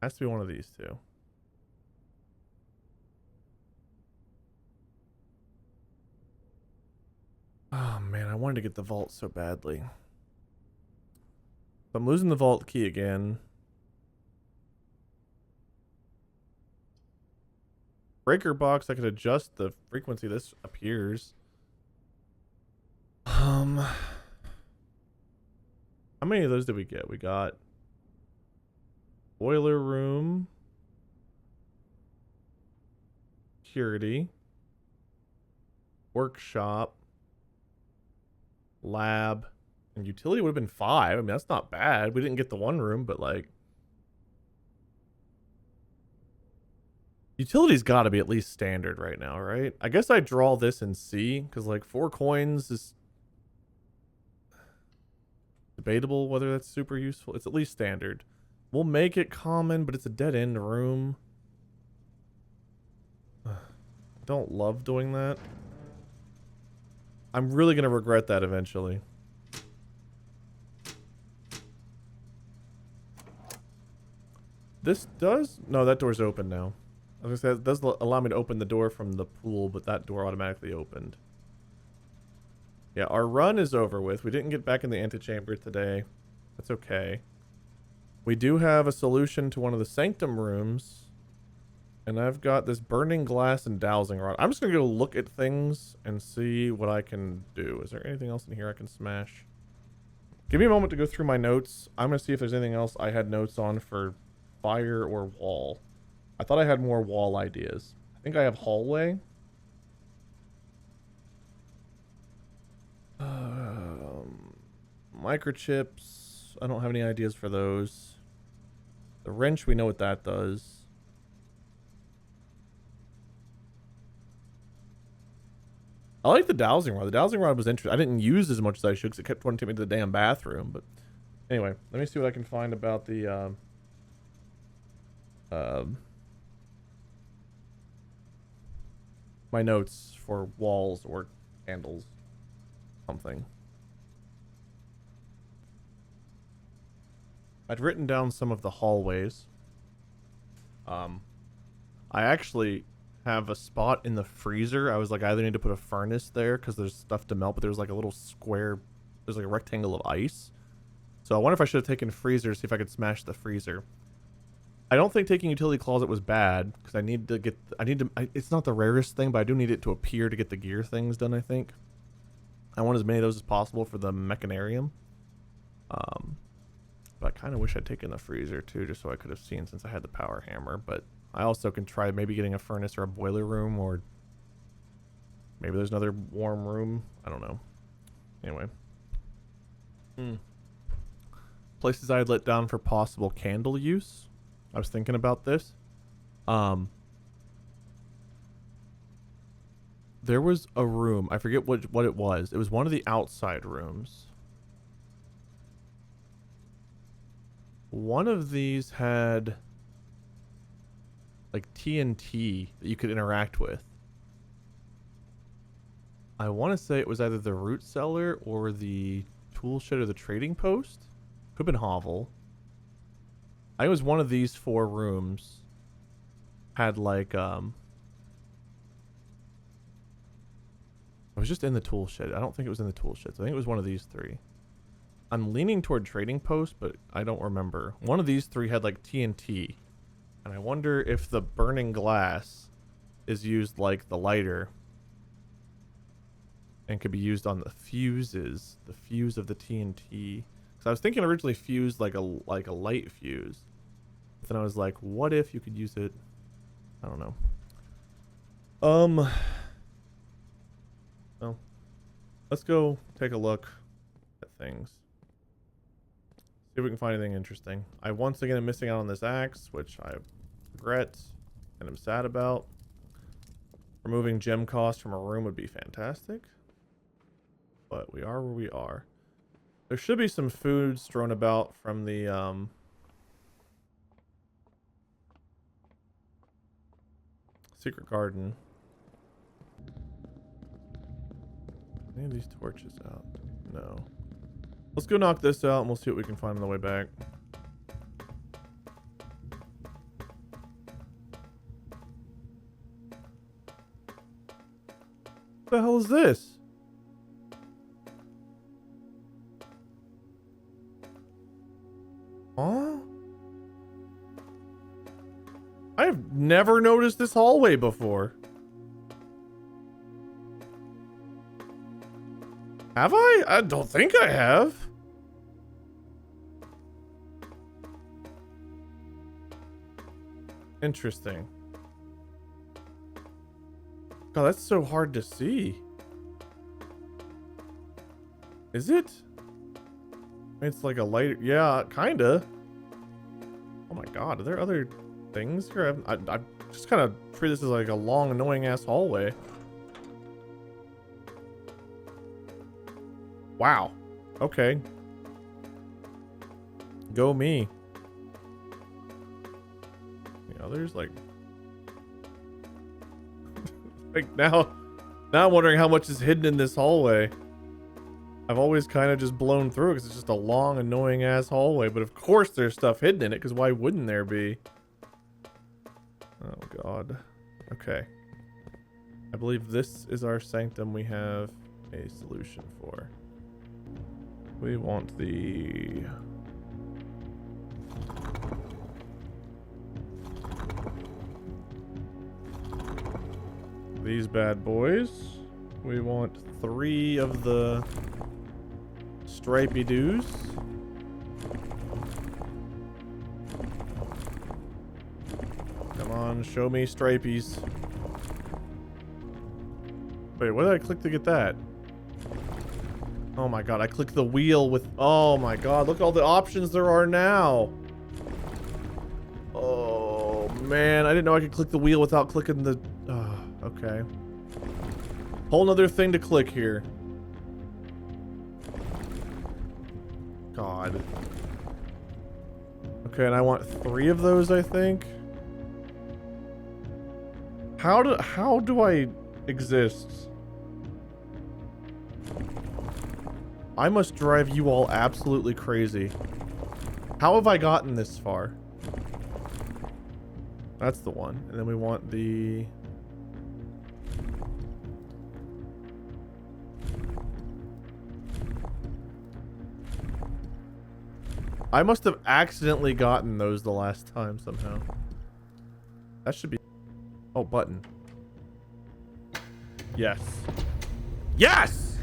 Has to be one of these 2. Oh man, I wanted to get the vault so badly. I'm losing the vault key again. Breaker box, I could adjust the frequency this appears. How many of those did we get? We got boiler room, security, workshop, lab, and utility would have been 5. I mean, that's not bad. We didn't get the 1 room, but like utility's got to be at least standard right now, right? I guess I draw this and see because like 4 coins is debatable whether that's super useful. It's at least standard. We'll make it common, but it's a dead end room. Don't love doing that. I'm really gonna regret that eventually. This does? No, that door's open now. I was gonna say, it does allow me to open the door from the pool, but that door automatically opened. Yeah, our run is over with. We didn't get back in the antechamber today. That's okay. We do have a solution to one of the sanctum rooms. And I've got this burning glass and dowsing rod. I'm just gonna go look at things and see what I can do. Is there anything else in here I can smash? Give me a moment to go through my notes. I'm gonna see if there's anything else I had notes on for fire or wall. I thought I had more wall ideas. I think I have hallway. Microchips. I don't have any ideas for those. The wrench, we know what that does. I like the dowsing rod. The dowsing rod was interesting. I didn't use as much as I should because it kept wanting to take me to the damn bathroom. But anyway, let me see what I can find about the my notes for walls or candles. Something. I'd written down some of the hallways. I actually have a spot in the freezer. I was like, I either need to put a furnace there because there's stuff to melt, but there's like a little square, there's like a rectangle of ice. So I wonder if I should have taken freezer to see if I could smash the freezer. I don't think taking utility closet was bad because I need to get, it's not the rarest thing, but I do need it to appear to get the gear things done, I think. I want as many of those as possible for the mechanarium. But I kind of wish I'd taken the freezer too, just so I could have seen since I had the power hammer. But I also can try maybe getting a furnace or a boiler room, or maybe there's another warm room. I don't know. Anyway. Places I had let down for possible candle use. I was thinking about this. There was a room. I forget what it was. It was one of the outside rooms. One of these had like TNT that you could interact with. I want to say it was either the root cellar or the tool shed or the trading post. Could have been hovel. I think it was one of these 4 rooms had like I was just in the tool shed. I don't think it was in the tool shed. So I think it was one of these 3. I'm leaning toward trading post, but I don't remember. One of these 3 had like TNT. And I wonder if the burning glass is used like the lighter and could be used on the fuses, the fuse of the TNT. Because I was thinking originally fused like a light fuse. But then I was like, what if you could use it? I don't know. Well, let's go take a look at things. See if we can find anything interesting. I once again am missing out on this axe, which I regret and I'm sad about. Removing gem cost from a room would be fantastic. But we are where we are. There should be some food strewn about from the secret garden. Any of these torches out? No. Let's go knock this out and we'll see what we can find on the way back. What the hell is this? Huh? I've never noticed this hallway before. Have I? I don't think I have. Interesting. God, that's so hard to see. Is it? It's like a light. Yeah, kinda. Oh my god, are there other things here? I just kind of treat this as like a long, annoying ass hallway. Wow. Okay. Go me. The others, like now I'm wondering how much is hidden in this hallway. I've always kind of just blown through it because it's just a long, annoying ass hallway. But of course there's stuff hidden in it, because why wouldn't there be? Oh god. Okay. I believe this is our sanctum we have a solution for. We want the... these bad boys. We want 3 of the stripey doos. on, show me stripies. Wait, what did I click to get that? Oh my god, I clicked the wheel with... Oh my god, look at all the options there are now. Oh man, I didn't know I could click the wheel without clicking the... okay. Whole nother thing to click here. God. Okay, and I want 3 of those, I think. How do I exist? I must drive you all absolutely crazy. How have I gotten this far? That's the one. And then we want the... I must have accidentally gotten those the last time somehow. That should be... Oh, button. Yes. Yes!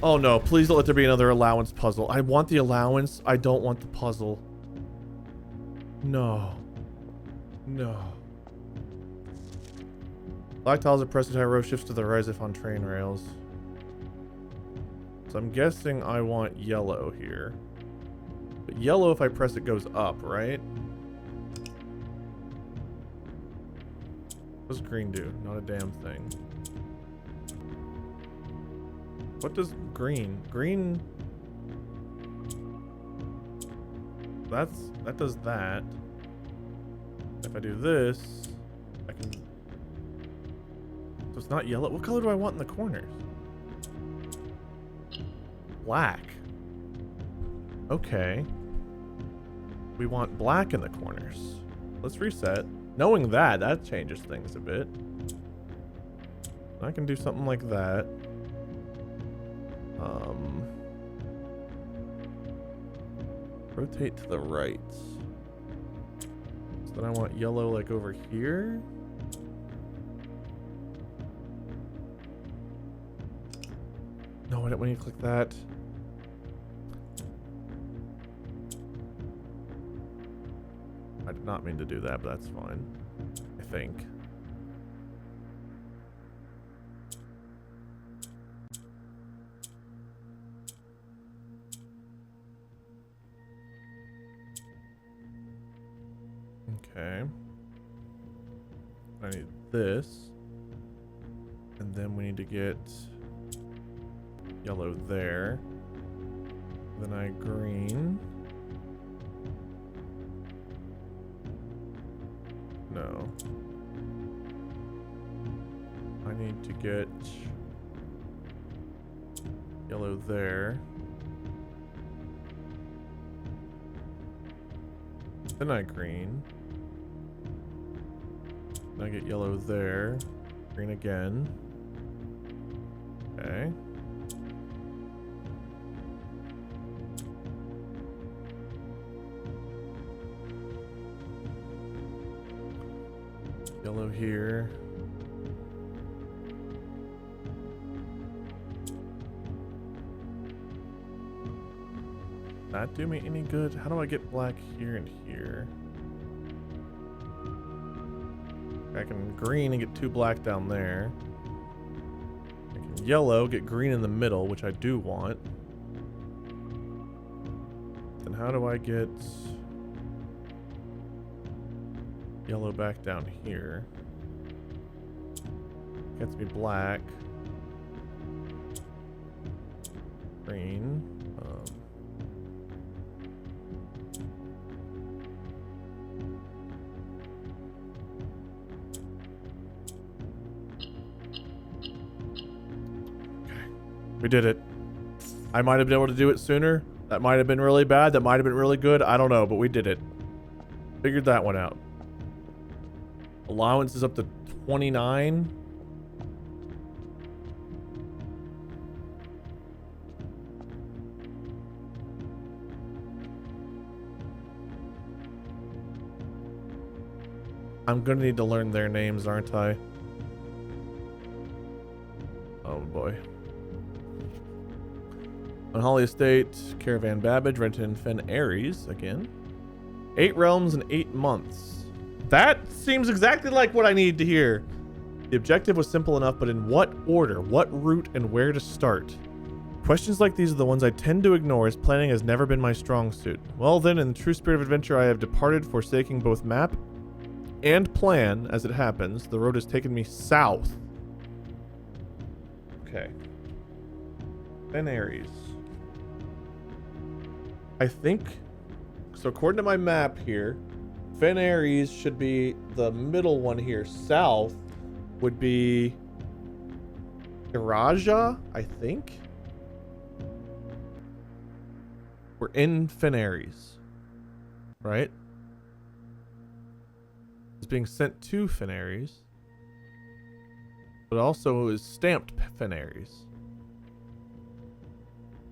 Oh no, please don't let there be another allowance puzzle. I want the allowance. I don't want the puzzle. No. No. Black tiles are pressed entire row shifts to the right as if on train rails. So I'm guessing I want yellow here. But yellow, if I press it, goes up, right? What does green do? Not a damn thing. What does green? Green... that does that. If I do this, I can... So it's not yellow. What color do I want in the corners? Black. Okay. We want black in the corners. Let's reset. Knowing that, that changes things a bit. I can do something like that. Rotate to the right. So then I want yellow like over here. No, I don't want you to click that. I did not mean to do that, but that's fine. I think. Okay. I need this. And then we need to get yellow there. Then I green. No. I need to get yellow there. Then I green. Then I get yellow there. Green again. Okay. Yellow here. That do me any good? How do I get black here and here? I can green and get 2 black down there. I can yellow, get green in the middle, which I do want. Then how do I get yellow back down here? Gets me black. Green. We did it. I might have been able to do it sooner. That might have been really bad. That might have been really good. I don't know, but we did it. Figured that one out. Allowance is up to 29. I'm gonna need to learn their names, aren't I? Oh boy. Unholly Estate, Caravan Babbage, Renton Fen Aries again. 8 realms in 8 months. That seems exactly like what I need to hear. The objective was simple enough, but in what order, what route, and where to start? Questions like these are the ones I tend to ignore, as planning has never been my strong suit. Well then, in the true spirit of adventure, I have departed, forsaking both map and plan. As it happens, the road has taken me south. Okay. Ben Aries. I think, so according to my map here, Fen Aries should be the middle one here. South would be Iraja, I think. We're in Fen Aries, right? It's being sent to Fen Aries, but also is stamped Fen Aries.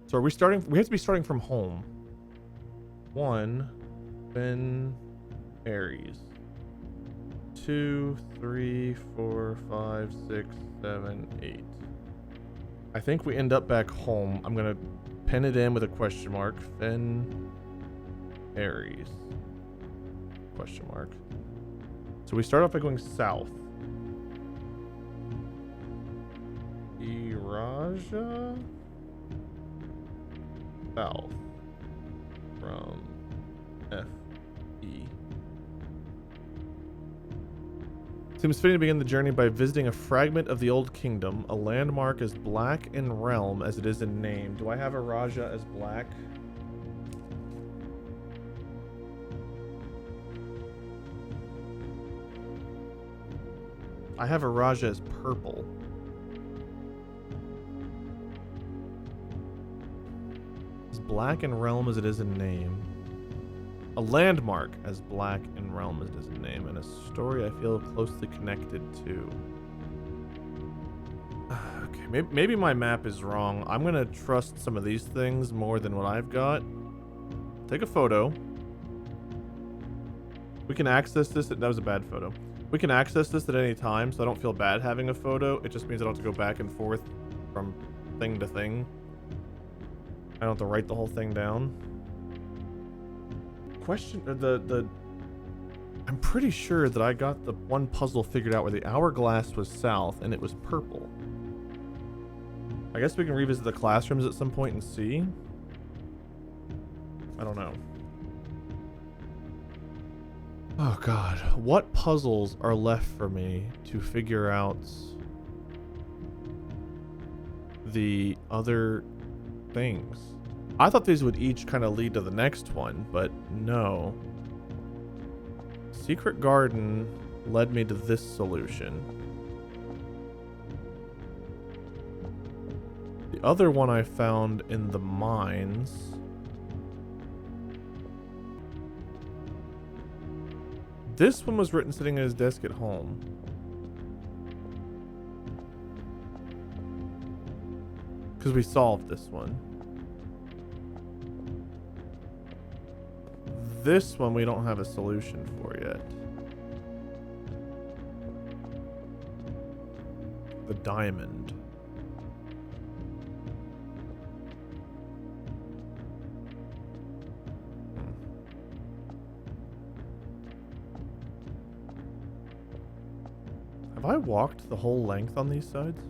So are we starting? We have to be starting from home. 1, Fen Aries. 2, 3, 4, 5, 6, 7, 8. I think we end up back home. I'm gonna pin it in with a question mark. Fen Aries. Question mark. So we start off by going south. Iraja? South. From F-E. Seems fitting to begin the journey by visiting a fragment of the Old Kingdom, a landmark as black in realm as it is in name. Do I have a Raja as black? I have a Raja as purple. As black in realm as it is in name. A landmark as black in realm as it is in name, and a story I feel closely connected to. Okay, maybe my map is wrong. I'm gonna trust some of these things more than what I've got. Take a photo. We can access this. That was a bad photo. We can access this at any time, so I don't feel bad having a photo. It just means I don't have to go back and forth from thing to thing. I don't have to write the whole thing down. Question, I'm pretty sure that I got the one puzzle figured out where the hourglass was south and it was purple. I guess we can revisit the classrooms at some point and see. I don't know. Oh god, what puzzles are left for me to figure out the other things? I thought these would each kind of lead to the next one, but no. Secret Garden led me to this solution. The other one I found in the mines. This one was written sitting at his desk at home. Because we solved this one. This one we don't have a solution for yet. The diamond. Have I walked the whole length on these sides?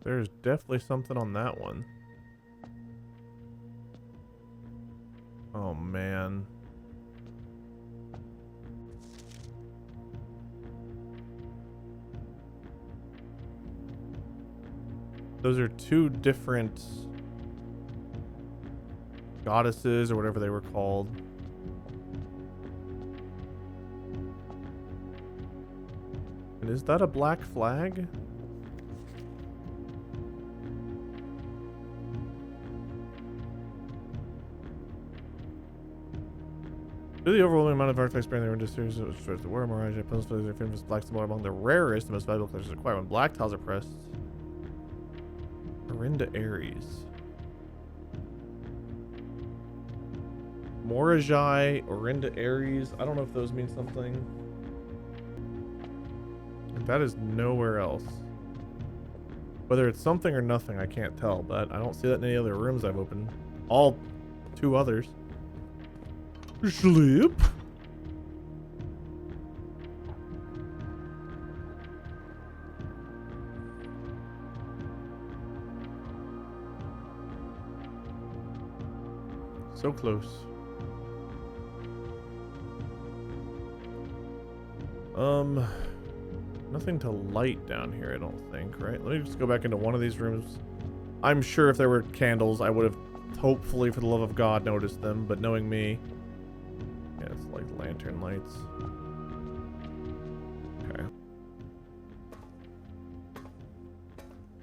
There's definitely something on that one. Oh, man. Those are two different goddesses or whatever they were called. And is that a black flag? Due to the overwhelming amount of artifacts bearing their industries, it was the war mirage, puzzles, their famous black symbol among the rarest and most valuable collections acquired when black tiles are pressed. Orinda Aries. Morajai, Orinda Aries. I don't know if those mean something. Like, that is nowhere else. Whether it's something or nothing, I can't tell, but I don't see that in any other rooms I've opened. All 2 others. Sleep. So close. Nothing to light down here, I don't think, right? Let me just go back into one of these rooms. I'm sure if there were candles, I would have, hopefully, for the love of God, noticed them, but knowing me... Yeah, it's like lantern lights. Okay.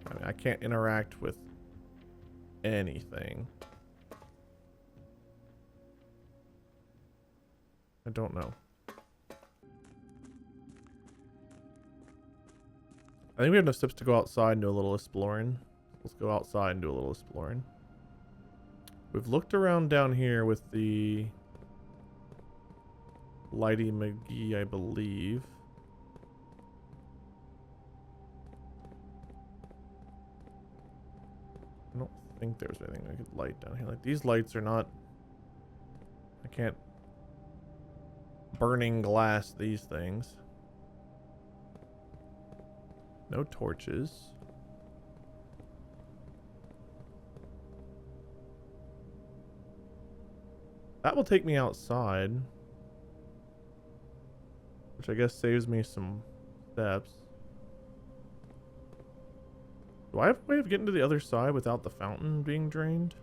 I mean, I can't interact with anything. I don't know. I think we have enough steps to go outside and do a little exploring. Let's go outside and do a little exploring. We've looked around down here with the Lighty McGee, I believe. I don't think there was anything I could light down here. Like, these lights are not... I can't burning glass these things. No torches. That will take me outside, which I guess saves me some steps. Do I have a way of getting to the other side without the fountain being drained?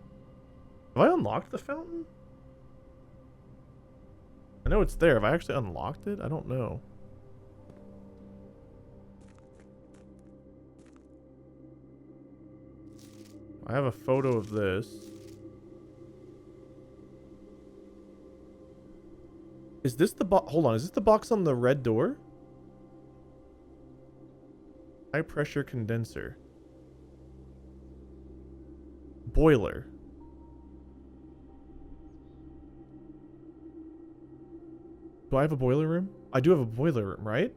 Have I unlocked the fountain? I know it's there. Have I actually unlocked it? I don't know. I have a photo of this. Is this the box? Hold on. Is this the box on the red door? High pressure condenser. Boiler. Do I have a boiler room? I do have a boiler room, right?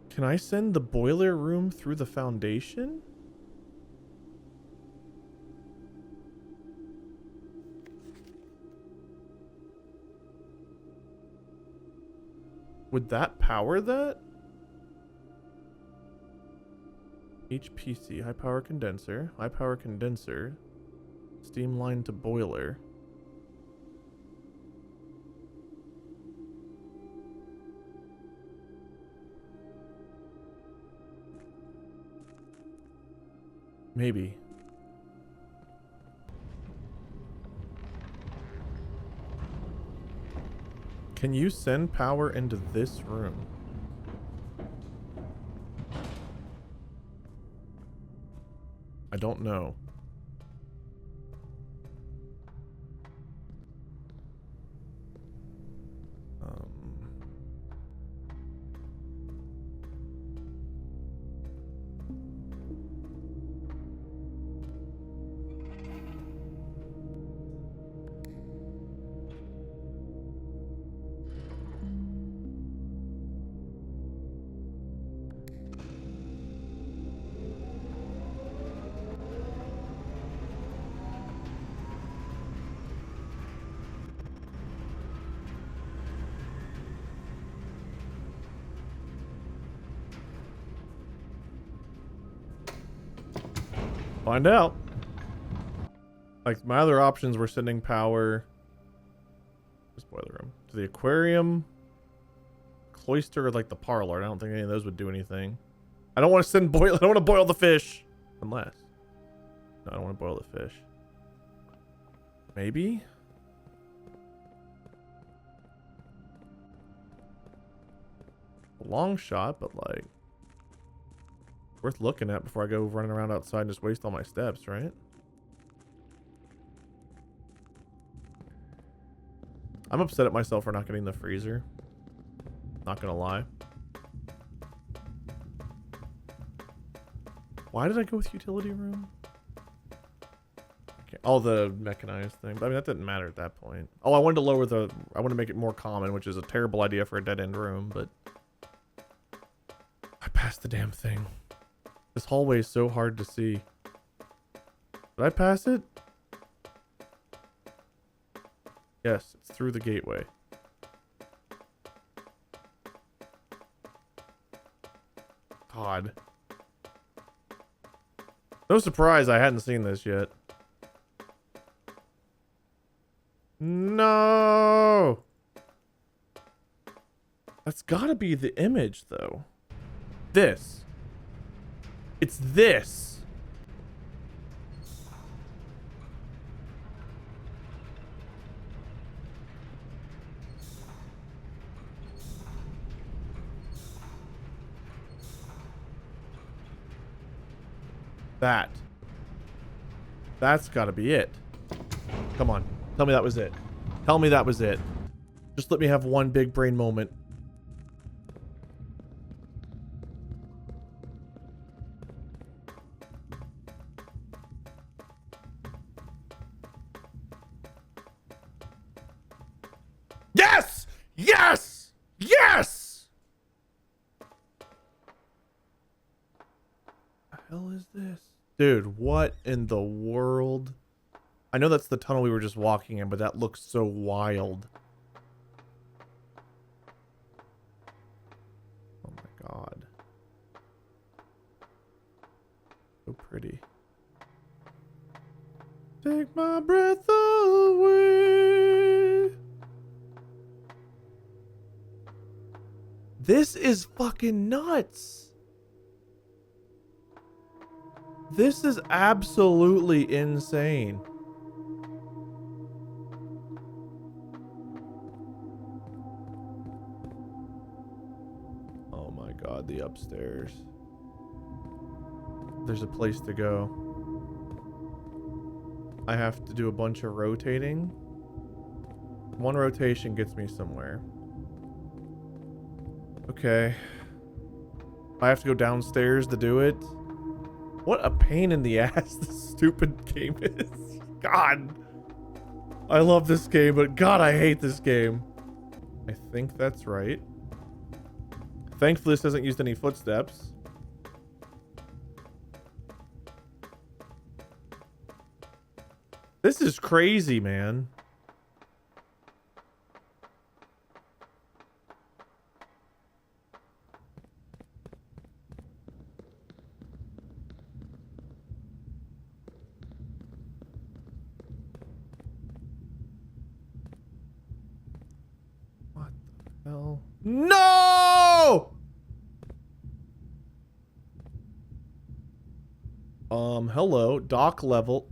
Can I send the boiler room through the foundation? Would that power that? HPC, high power condenser. High power condenser. Steam line to boiler. Maybe. Can you send power into this room? I don't know. Find out. Like, my other options were sending power, this boiler room, to the aquarium, cloister, or like the parlor. I don't think any of those would do anything. I don't want to send boil. I don't want to boil the fish, unless. No, I don't want to boil the fish. Maybe. A long shot, but like worth looking at before I go running around outside and just waste all my steps, right? I'm upset at myself for not getting the freezer. Not gonna lie. Why did I go with utility room? Okay, all the mechanized thing. But I mean, that didn't matter at that point. Oh, I wanted to lower the... I want to make it more common, which is a terrible idea for a dead-end room, but... I passed the damn thing. This hallway is so hard to see. Did I pass it? Yes, it's through the gateway. God. No surprise I hadn't seen this yet. No! That's gotta be the image, though. This. It's this. That's gotta be it. Come on. Tell me that was it. Tell me that was it. Just let me have one big brain moment. Yes! Yes! Yes! What the hell is this? Dude, what in the world? I know that's the tunnel we were just walking in, but that looks so wild. Oh my god. So pretty. Take my breath away. This is fucking nuts. This is absolutely insane. Oh my god, the upstairs. There's a place to go. I have to do a bunch of rotating. One rotation gets me somewhere. Okay. I have to go downstairs to do it. What a pain in the ass this stupid game is. God. I love this game, but God, I hate this game. I think that's right. Thankfully, this hasn't used any footsteps. This is crazy, man. Hell. No! Hello, dock level.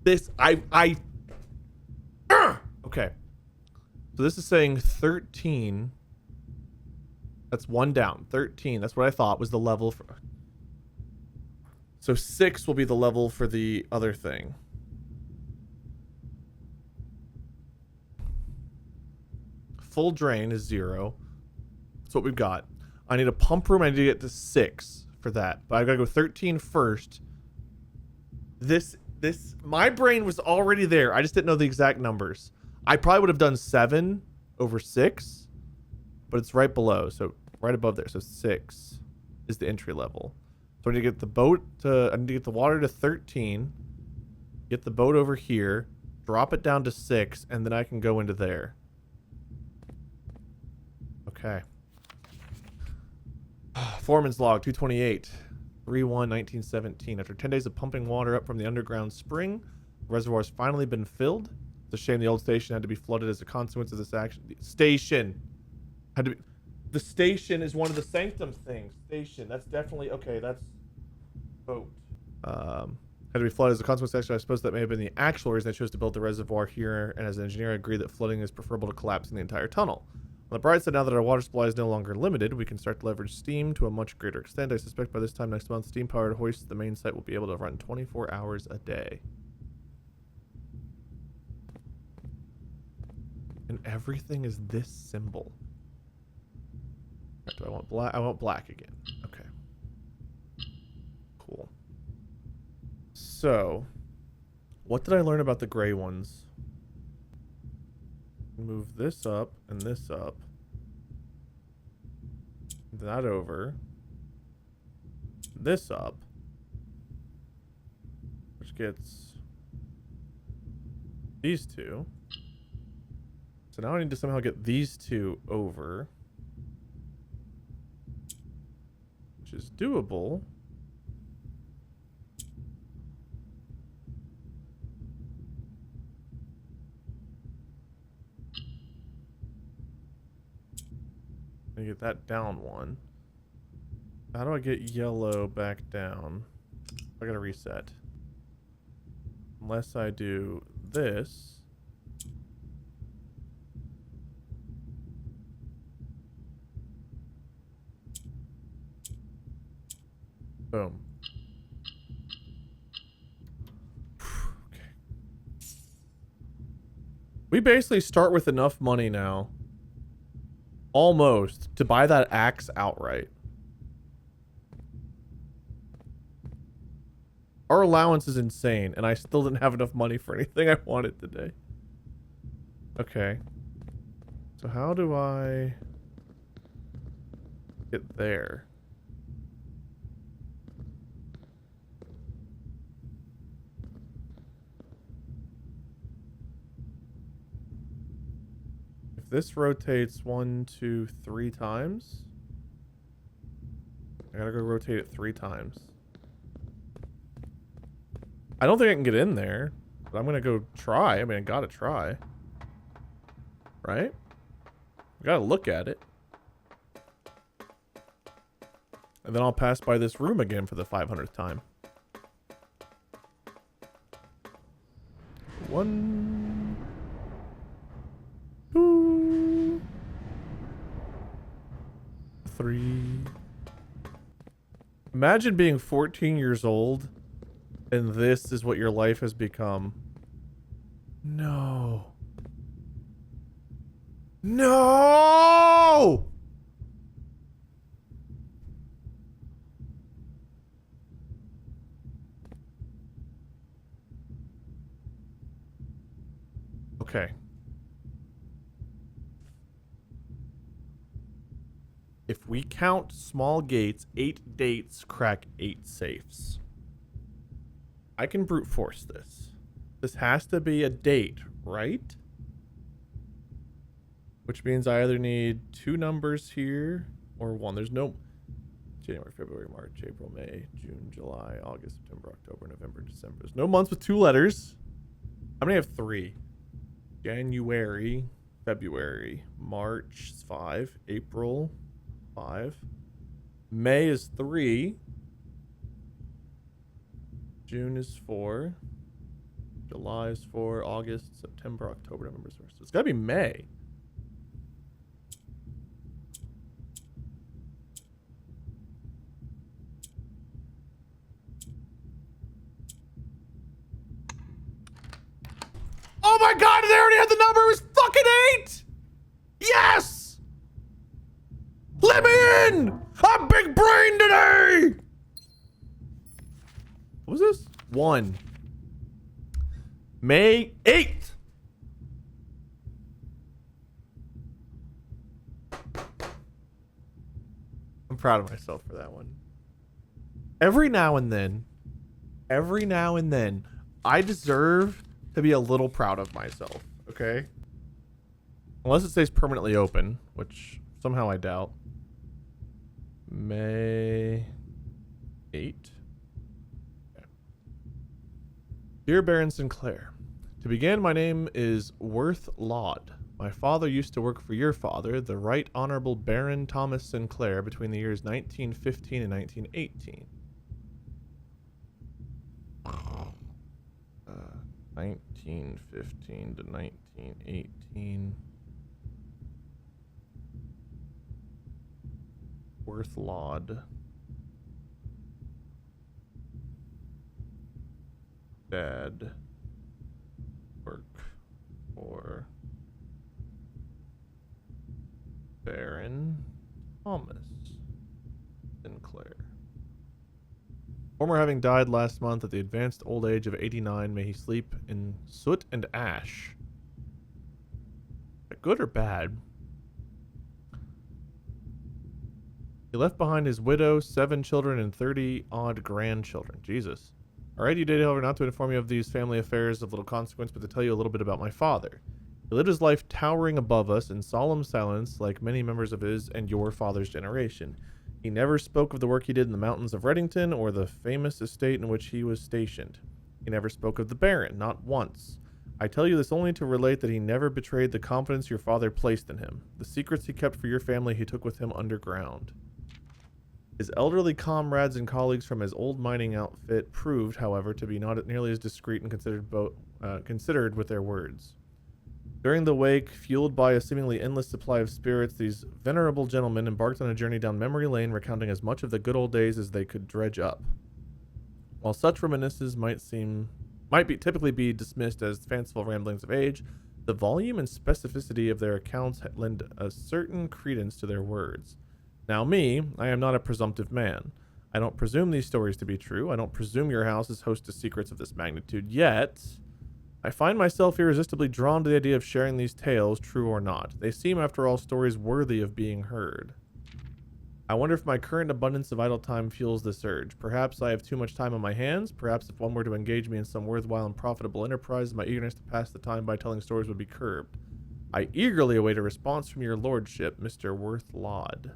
This, okay. So this is saying 13. That's one down. 13. That's what I thought was the level for. So 6 will be the level for the other thing. Full drain is 0. That's what we've got. I need a pump room. I need to get to 6 for that. But I've got to go 13 first. My brain was already there. I just didn't know the exact numbers. I probably would have done 7 over 6, but it's right below. So right above there. So 6 is the entry level. So I need to get the boat to, I need to get the water to 13, get the boat over here, drop it down to 6, and then I can go into there. Okay. Foreman's log 228. 3/1/1917. After 10 days of pumping water up from the underground spring, the reservoir's finally been filled. It's a shame the old station had to be flooded as a consequence of this action. The station had to be... The station is one of the sanctum things. Station. That's definitely... Okay, that's... Boat. Had to be flooded as a consequence of action. I suppose that may have been the actual reason they chose to build the reservoir here, and as an engineer I agree that flooding is preferable to collapsing the entire tunnel. On the bright side, now that our water supply is no longer limited, we can start to leverage steam to a much greater extent. I suspect by this time next month, steam-powered hoists at the main site will be able to run 24 hours a day. And everything is this symbol. Do I want black? I want black again. Okay. Cool. So, What did I learn about the gray ones? Move this up and this up. That over. This up. Which gets these two. So now I need to somehow get these two over. Which is doable. I get that down one. How do I get yellow back down? I gotta reset. Unless I do this. Boom. Okay. We basically start with enough money now. Almost. To buy that axe outright. Our allowance is insane, and I still didn't have enough money for anything I wanted today. Okay. So how do I get there? If this rotates 1, 2, 3 times, I gotta go rotate it 3 times. I don't think I can get in there, but I'm gonna go try. I mean, I gotta try. Right? I gotta look at it. And then I'll pass by this room again for the 500th time. 1, 2, 3. Imagine being 14 years old and this is what your life has become. No. No! Okay. If we count small gates, 8 dates crack 8 safes. I can brute force this. This has to be a date, right? Which means I either need 2 numbers here or 1. There's no January, February, March, April, May, June, July, August, September, October, November, December. There's no months with 2 letters. How many have 3? January, February, March is 5, April 5, May is 3, June is 4, July is 4, August, September, October, November, so it's gotta be May. Oh my god, they already had the number. It was fucking 8. Yes. Let me in. I'm big brain today. What was this? 1. May 8th. I'm proud of myself for that one. Every now and then, I deserve to be a little proud of myself, okay? Unless it stays permanently open, which somehow I doubt. May 8. Okay. Dear Baron Sinclair, to begin, my name is Worth Laud. My father used to work for your father, the Right Honorable Baron Thomas Sinclair, between the years 1915 and 1918. 1915 to 1918. Worth Laud. Dad. Work for Baron Thomas Sinclair. Former having died last month at the advanced old age of 89, may he sleep in soot and ash. Good or bad? He left behind his widow, 7 children, and 30-odd grandchildren. Jesus. I write you today, however, not to inform you of these family affairs of little consequence, but to tell you a little bit about my father. He lived his life towering above us in solemn silence, like many members of his and your father's generation. He never spoke of the work he did in the mountains of Reddington or the famous estate in which he was stationed. He never spoke of the Baron, not once. I tell you this only to relate that he never betrayed the confidence your father placed in him. The secrets he kept for your family he took with him underground. His elderly comrades and colleagues from his old mining outfit proved, however, to be not nearly as discreet and considered with their words. During the wake, fueled by a seemingly endless supply of spirits, these venerable gentlemen embarked on a journey down memory lane, recounting as much of the good old days as they could dredge up. While such reminiscences might typically be dismissed as fanciful ramblings of age, the volume and specificity of their accounts lend a certain credence to their words. Now I am not a presumptive man. I don't presume these stories to be true. I don't presume your house is host to secrets of this magnitude, yet I find myself irresistibly drawn to the idea of sharing these tales, true or not. They seem, after all, stories worthy of being heard. I wonder if my current abundance of idle time fuels this urge. Perhaps I have too much time on my hands. Perhaps if one were to engage me in some worthwhile and profitable enterprise, my eagerness to pass the time by telling stories would be curbed. I eagerly await a response from your lordship, Mr. Worthlaud.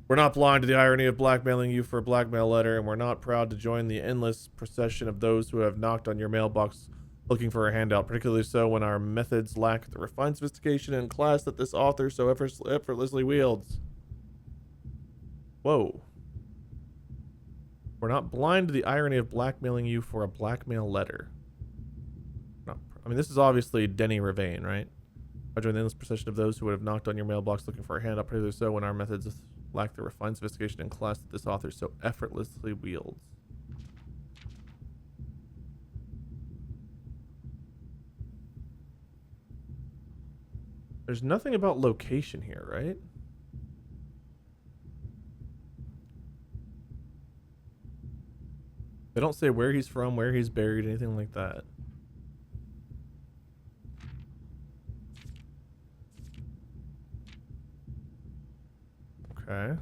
We're not blind to the irony of blackmailing you for a blackmail letter, and we're not proud to join the endless procession of those who have knocked on your mailbox looking for a handout, particularly so when our methods lack the refined sophistication and class that this author so effortlessly wields. Whoa. We're not blind to the irony of blackmailing you for a blackmail letter. This is obviously Denny Ravane, right? I join the endless procession of those who would have knocked on your mailbox looking for a handout, particularly so when our methods lack the refined sophistication and class that this author so effortlessly wields. There's nothing about location here, right? They don't say where he's from, where he's buried, anything like that. Okay.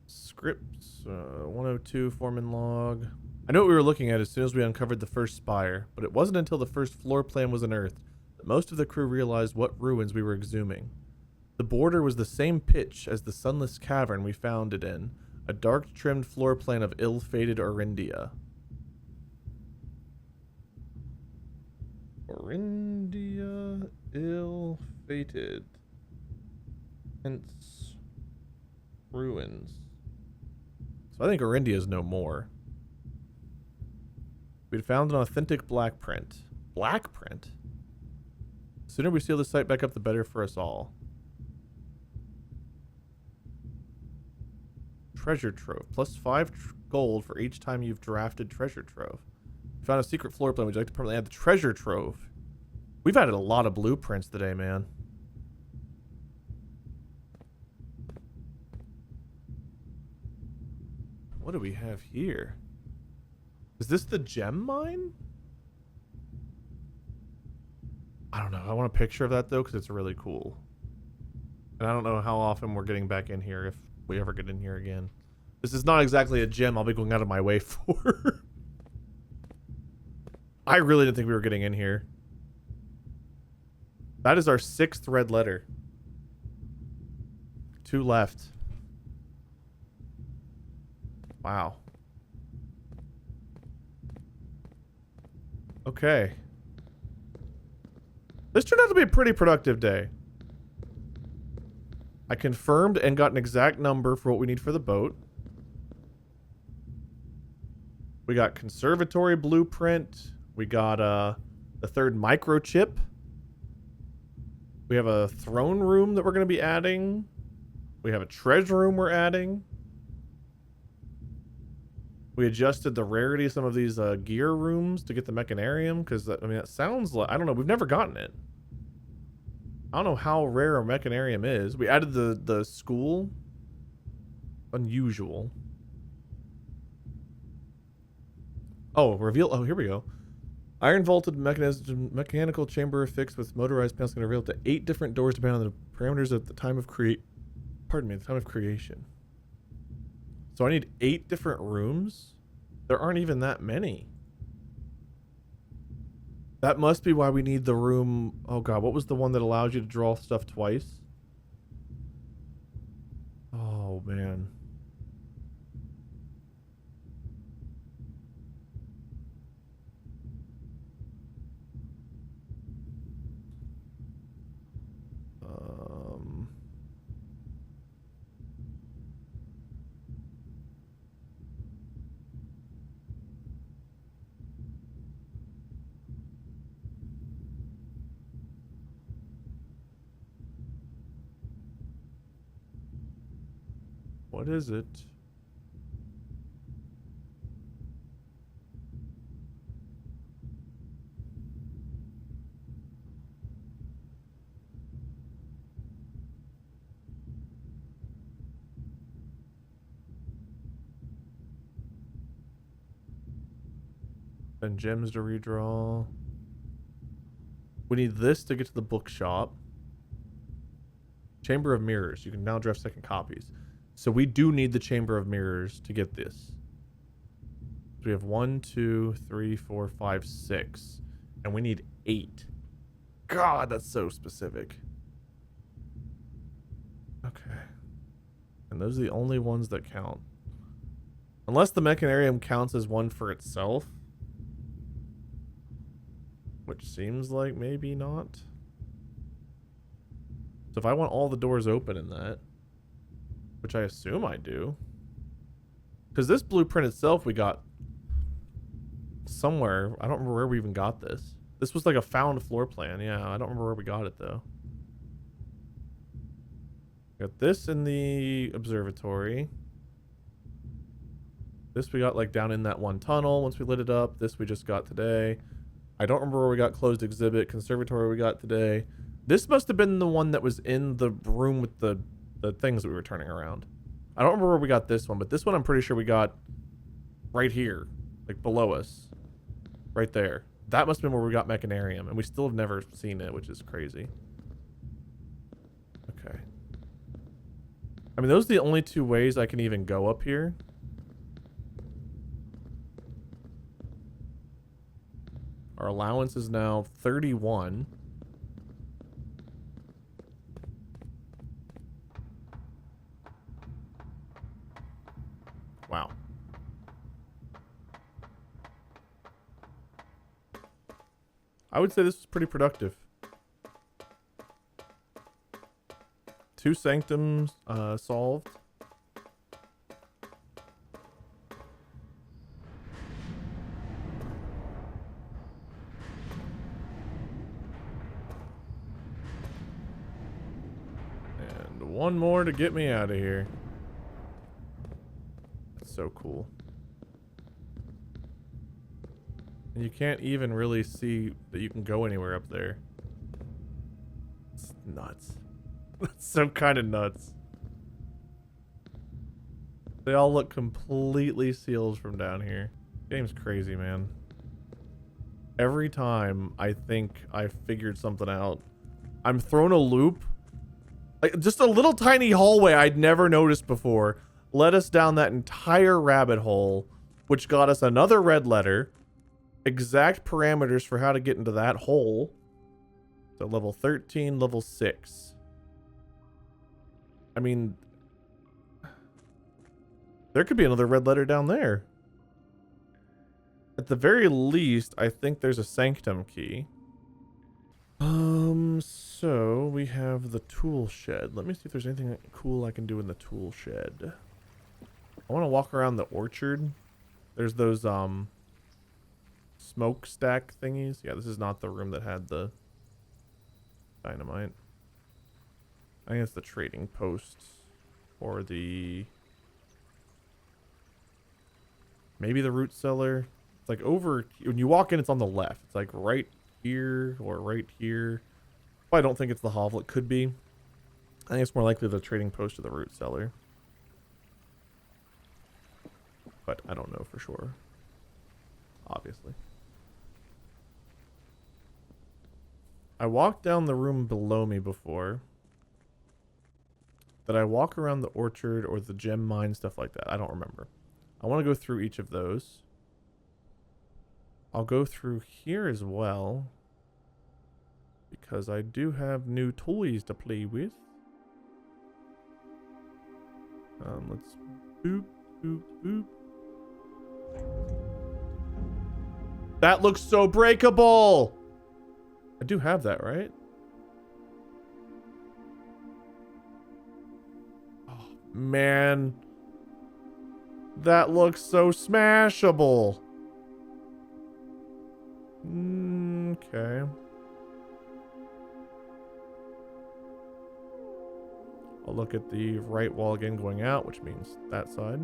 Scripts, 102 foreman log. I know what we were looking at as soon as we uncovered the first spire, but it wasn't until the first floor plan was unearthed that most of the crew realized what ruins we were exhuming. The border was the same pitch as the sunless cavern we found it in, a dark trimmed floor plan of ill-fated Orindia. Orindia, ill-fated. Hence, ruins. So I think Orindia is no more. We'd found an authentic black print. Black print? The sooner we seal the site back up, the better for us all. Treasure trove. Plus 5 gold for each time you've drafted treasure trove. We found a secret floor plan. Would you like to permanently add the treasure trove? We've added a lot of blueprints today, man. What do we have here? Is this the gem mine? I don't know. I want a picture of that, though, because it's really cool. And I don't know how often we're getting back in here, if we ever get in here again. This is not exactly a gem I'll be going out of my way for. I really didn't think we were getting in here. That is our 6th red letter. 2 left. Wow. Okay. This turned out to be a pretty productive day. I confirmed and got an exact number for what we need for the boat. We got conservatory blueprint. We got the 3rd microchip. We have a throne room that we're going to be adding. We have a treasure room we're adding. We adjusted the rarity of some of these gear rooms to get the mechanarium, because that sounds like, I don't know, we've never gotten it. I don't know how rare a mechanarium is. We added the school. unusual. Oh, reveal. Oh, here we go. Iron vaulted mechanism, mechanical chamber fixed with motorized panels can reveal up to 8 different doors depending on the parameters at the time of the time of creation. So I need 8 different rooms? There aren't even that many. That must be why we need the room. Oh god, what was the one that allows you to draw stuff twice? Oh man. What is it? And gems to redraw. We need this to get to the bookshop. Chamber of Mirrors. You can now draft second copies. So we do need the Chamber of Mirrors to get this. So we have 1, 2, 3, 4, 5, 6. And we need 8. God, that's so specific. Okay. And those are the only ones that count. Unless the mechanarium counts as one for itself. Which seems like maybe not. So if I want all the doors open in that, which I assume I do. Because this blueprint itself we got somewhere. I don't remember where we even got this. This was like a found floor plan. Yeah, I don't remember where we got it though. Got this in the observatory. This we got like down in that one tunnel once we lit it up. This we just got today. I don't remember where we got closed exhibit. Conservatory we got today. This must have been the one that was in the room with the things that we were turning around. I don't remember where we got this one, but this one I'm pretty sure we got right here, like below us, right there. That must have been where we got Mechanarium, and we still have never seen it, which is crazy. Okay. I mean, those are the only 2 ways I can even go up here. Our allowance is now 31. Wow. I would say this was pretty productive. 2 sanctums solved. And 1 more to get me out of here. So cool. And you can't even really see that you can go anywhere up there. It's nuts. That's so kind of nuts. They all look completely sealed from down here. Game's crazy, man. Every time I think I figured something out, I'm thrown a loop. Like just a little tiny hallway I'd never noticed before. Led us down that entire rabbit hole, which got us another red letter, exact parameters for how to get into that hole. So level 13, level 6. I mean, there could be another red letter down there. At the very least, I think there's a sanctum key. So we have the tool shed. Let me see if there's anything cool I can do in the tool shed. I want to walk around the orchard. There's those smokestack thingies. Yeah, this is not the room that had the dynamite. I think it's the trading post or the maybe the root cellar. It's like over when you walk in, it's on the left. It's like right here or right here. Well, I don't think it's the hovel. It could be. I think it's more likely the trading post or the root cellar. but I don't know for sure. Obviously. I walked down the room below me before. Did I walk around the orchard or the gem mine, stuff like that? I don't remember. I want to go through each of those. I'll go through here as well, because I do have new toys to play with. Let's boop, boop, boop. That looks so breakable. I do have that, right? Oh, man. That looks so smashable. Okay. I'll look at the right wall again going out, which means that side.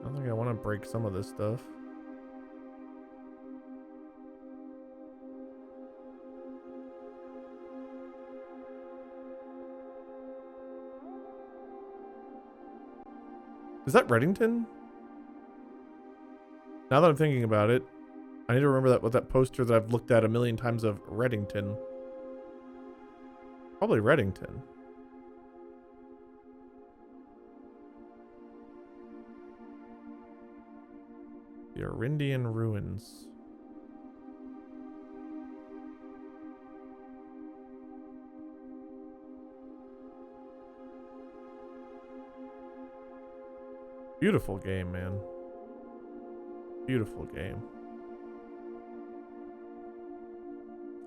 I think I want to break some of this stuff. Is that Reddington? Now that I'm thinking about it, I need to remember that with that poster that I've looked at a million times of Reddington. Probably Reddington. The Arindian Ruins. Beautiful game, man. Beautiful game.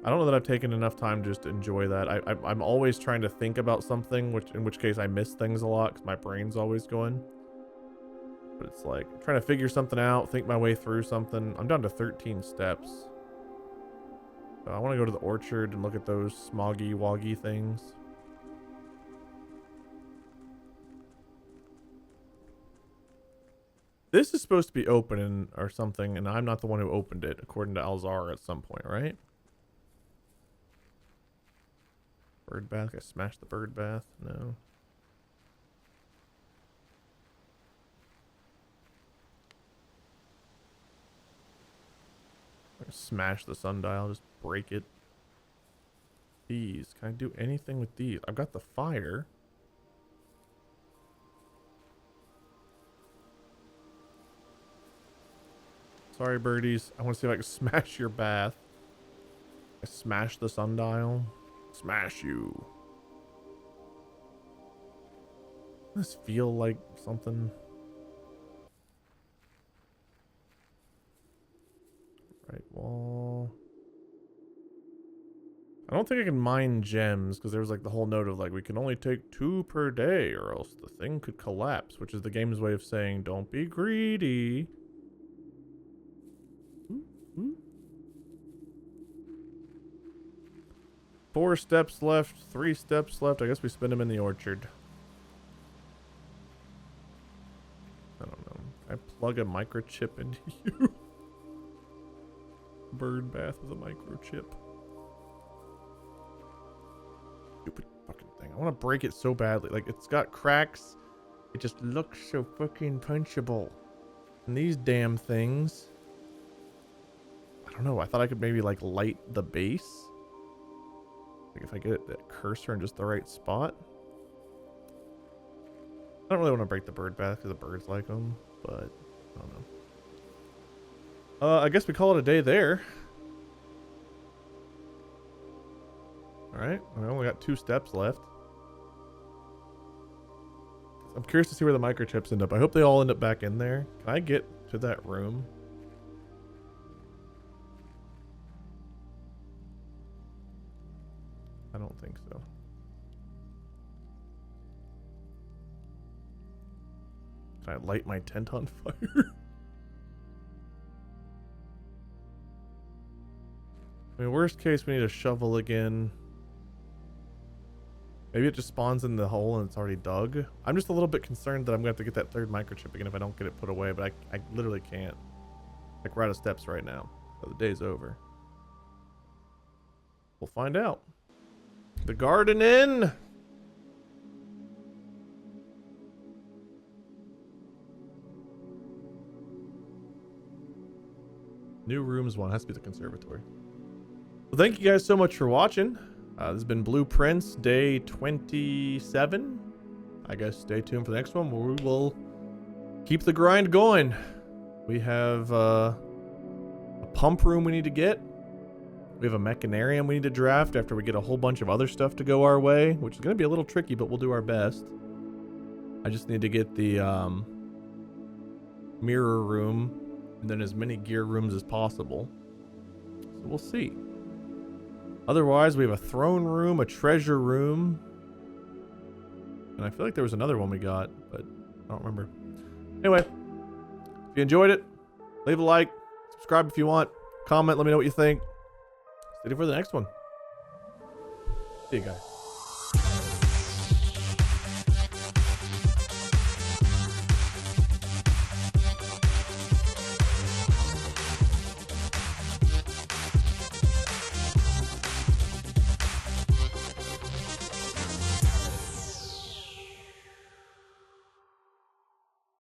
I don't know that I've taken enough time to just enjoy that. I'm always trying to think about something, in which case I miss things a lot because my brain's always going. But it's like I'm trying to figure something out, think my way through something. I'm down to 13 steps. So I want to go to the orchard and look at those smoggy woggy things. This is supposed to be open or something, and I'm not the one who opened it, according to Alzar at some point, right? Bird bath? I smashed the bird bath? No. Smash the sundial, just break it. These. Can I do anything with these? I've got the fire. Sorry, birdies. I want to see if I can smash your bath. I smash the sundial. Smash you. Does this feel like something? Right wall. I don't think I can mine gems because there was like the whole note of like we can only take 2 per day or else the thing could collapse, which is the game's way of saying don't be greedy. 4 steps left, 3 steps left. I guess we spin them in the orchard. I don't know. I plug a microchip into you. Bird bath with a microchip. Stupid fucking thing. I want to break it so badly. Like, it's got cracks. It just looks so fucking punchable. And these damn things. I don't know. I thought I could maybe like light the base. Like if I get that cursor in just the right spot. I don't really want to break the bird bath because the birds like them, but I don't know. I guess we call it a day there. Alright, I only got 2 steps left. I'm curious to see where the microchips end up. I hope they all end up back in there. Can I get to that room? I don't think so. Can I light my tent on fire? I mean, worst case, we need a shovel again. Maybe it just spawns in the hole and it's already dug. I'm just a little bit concerned that I'm going to have to get that 3rd microchip again if I don't get it put away, but I literally can't. Like, we're out of steps right now. So the day's over. We'll find out. The garden inn! New rooms one. Has to be the conservatory. Well, thank you guys so much for watching. This has been Blueprints day 27. I guess stay tuned for the next one where we will keep the grind going. We have a pump room we need to get. We have a mechanarium we need to draft after we get a whole bunch of other stuff to go our way, which is going to be a little tricky, but we'll do our best. I just need to get the mirror room and then as many gear rooms as possible. So we'll see. Otherwise, we have a throne room, a treasure room, and I feel like there was another one we got, but I don't remember. Anyway, if you enjoyed it, leave a like, subscribe if you want, comment, let me know what you think. Stay tuned for the next one. See you guys.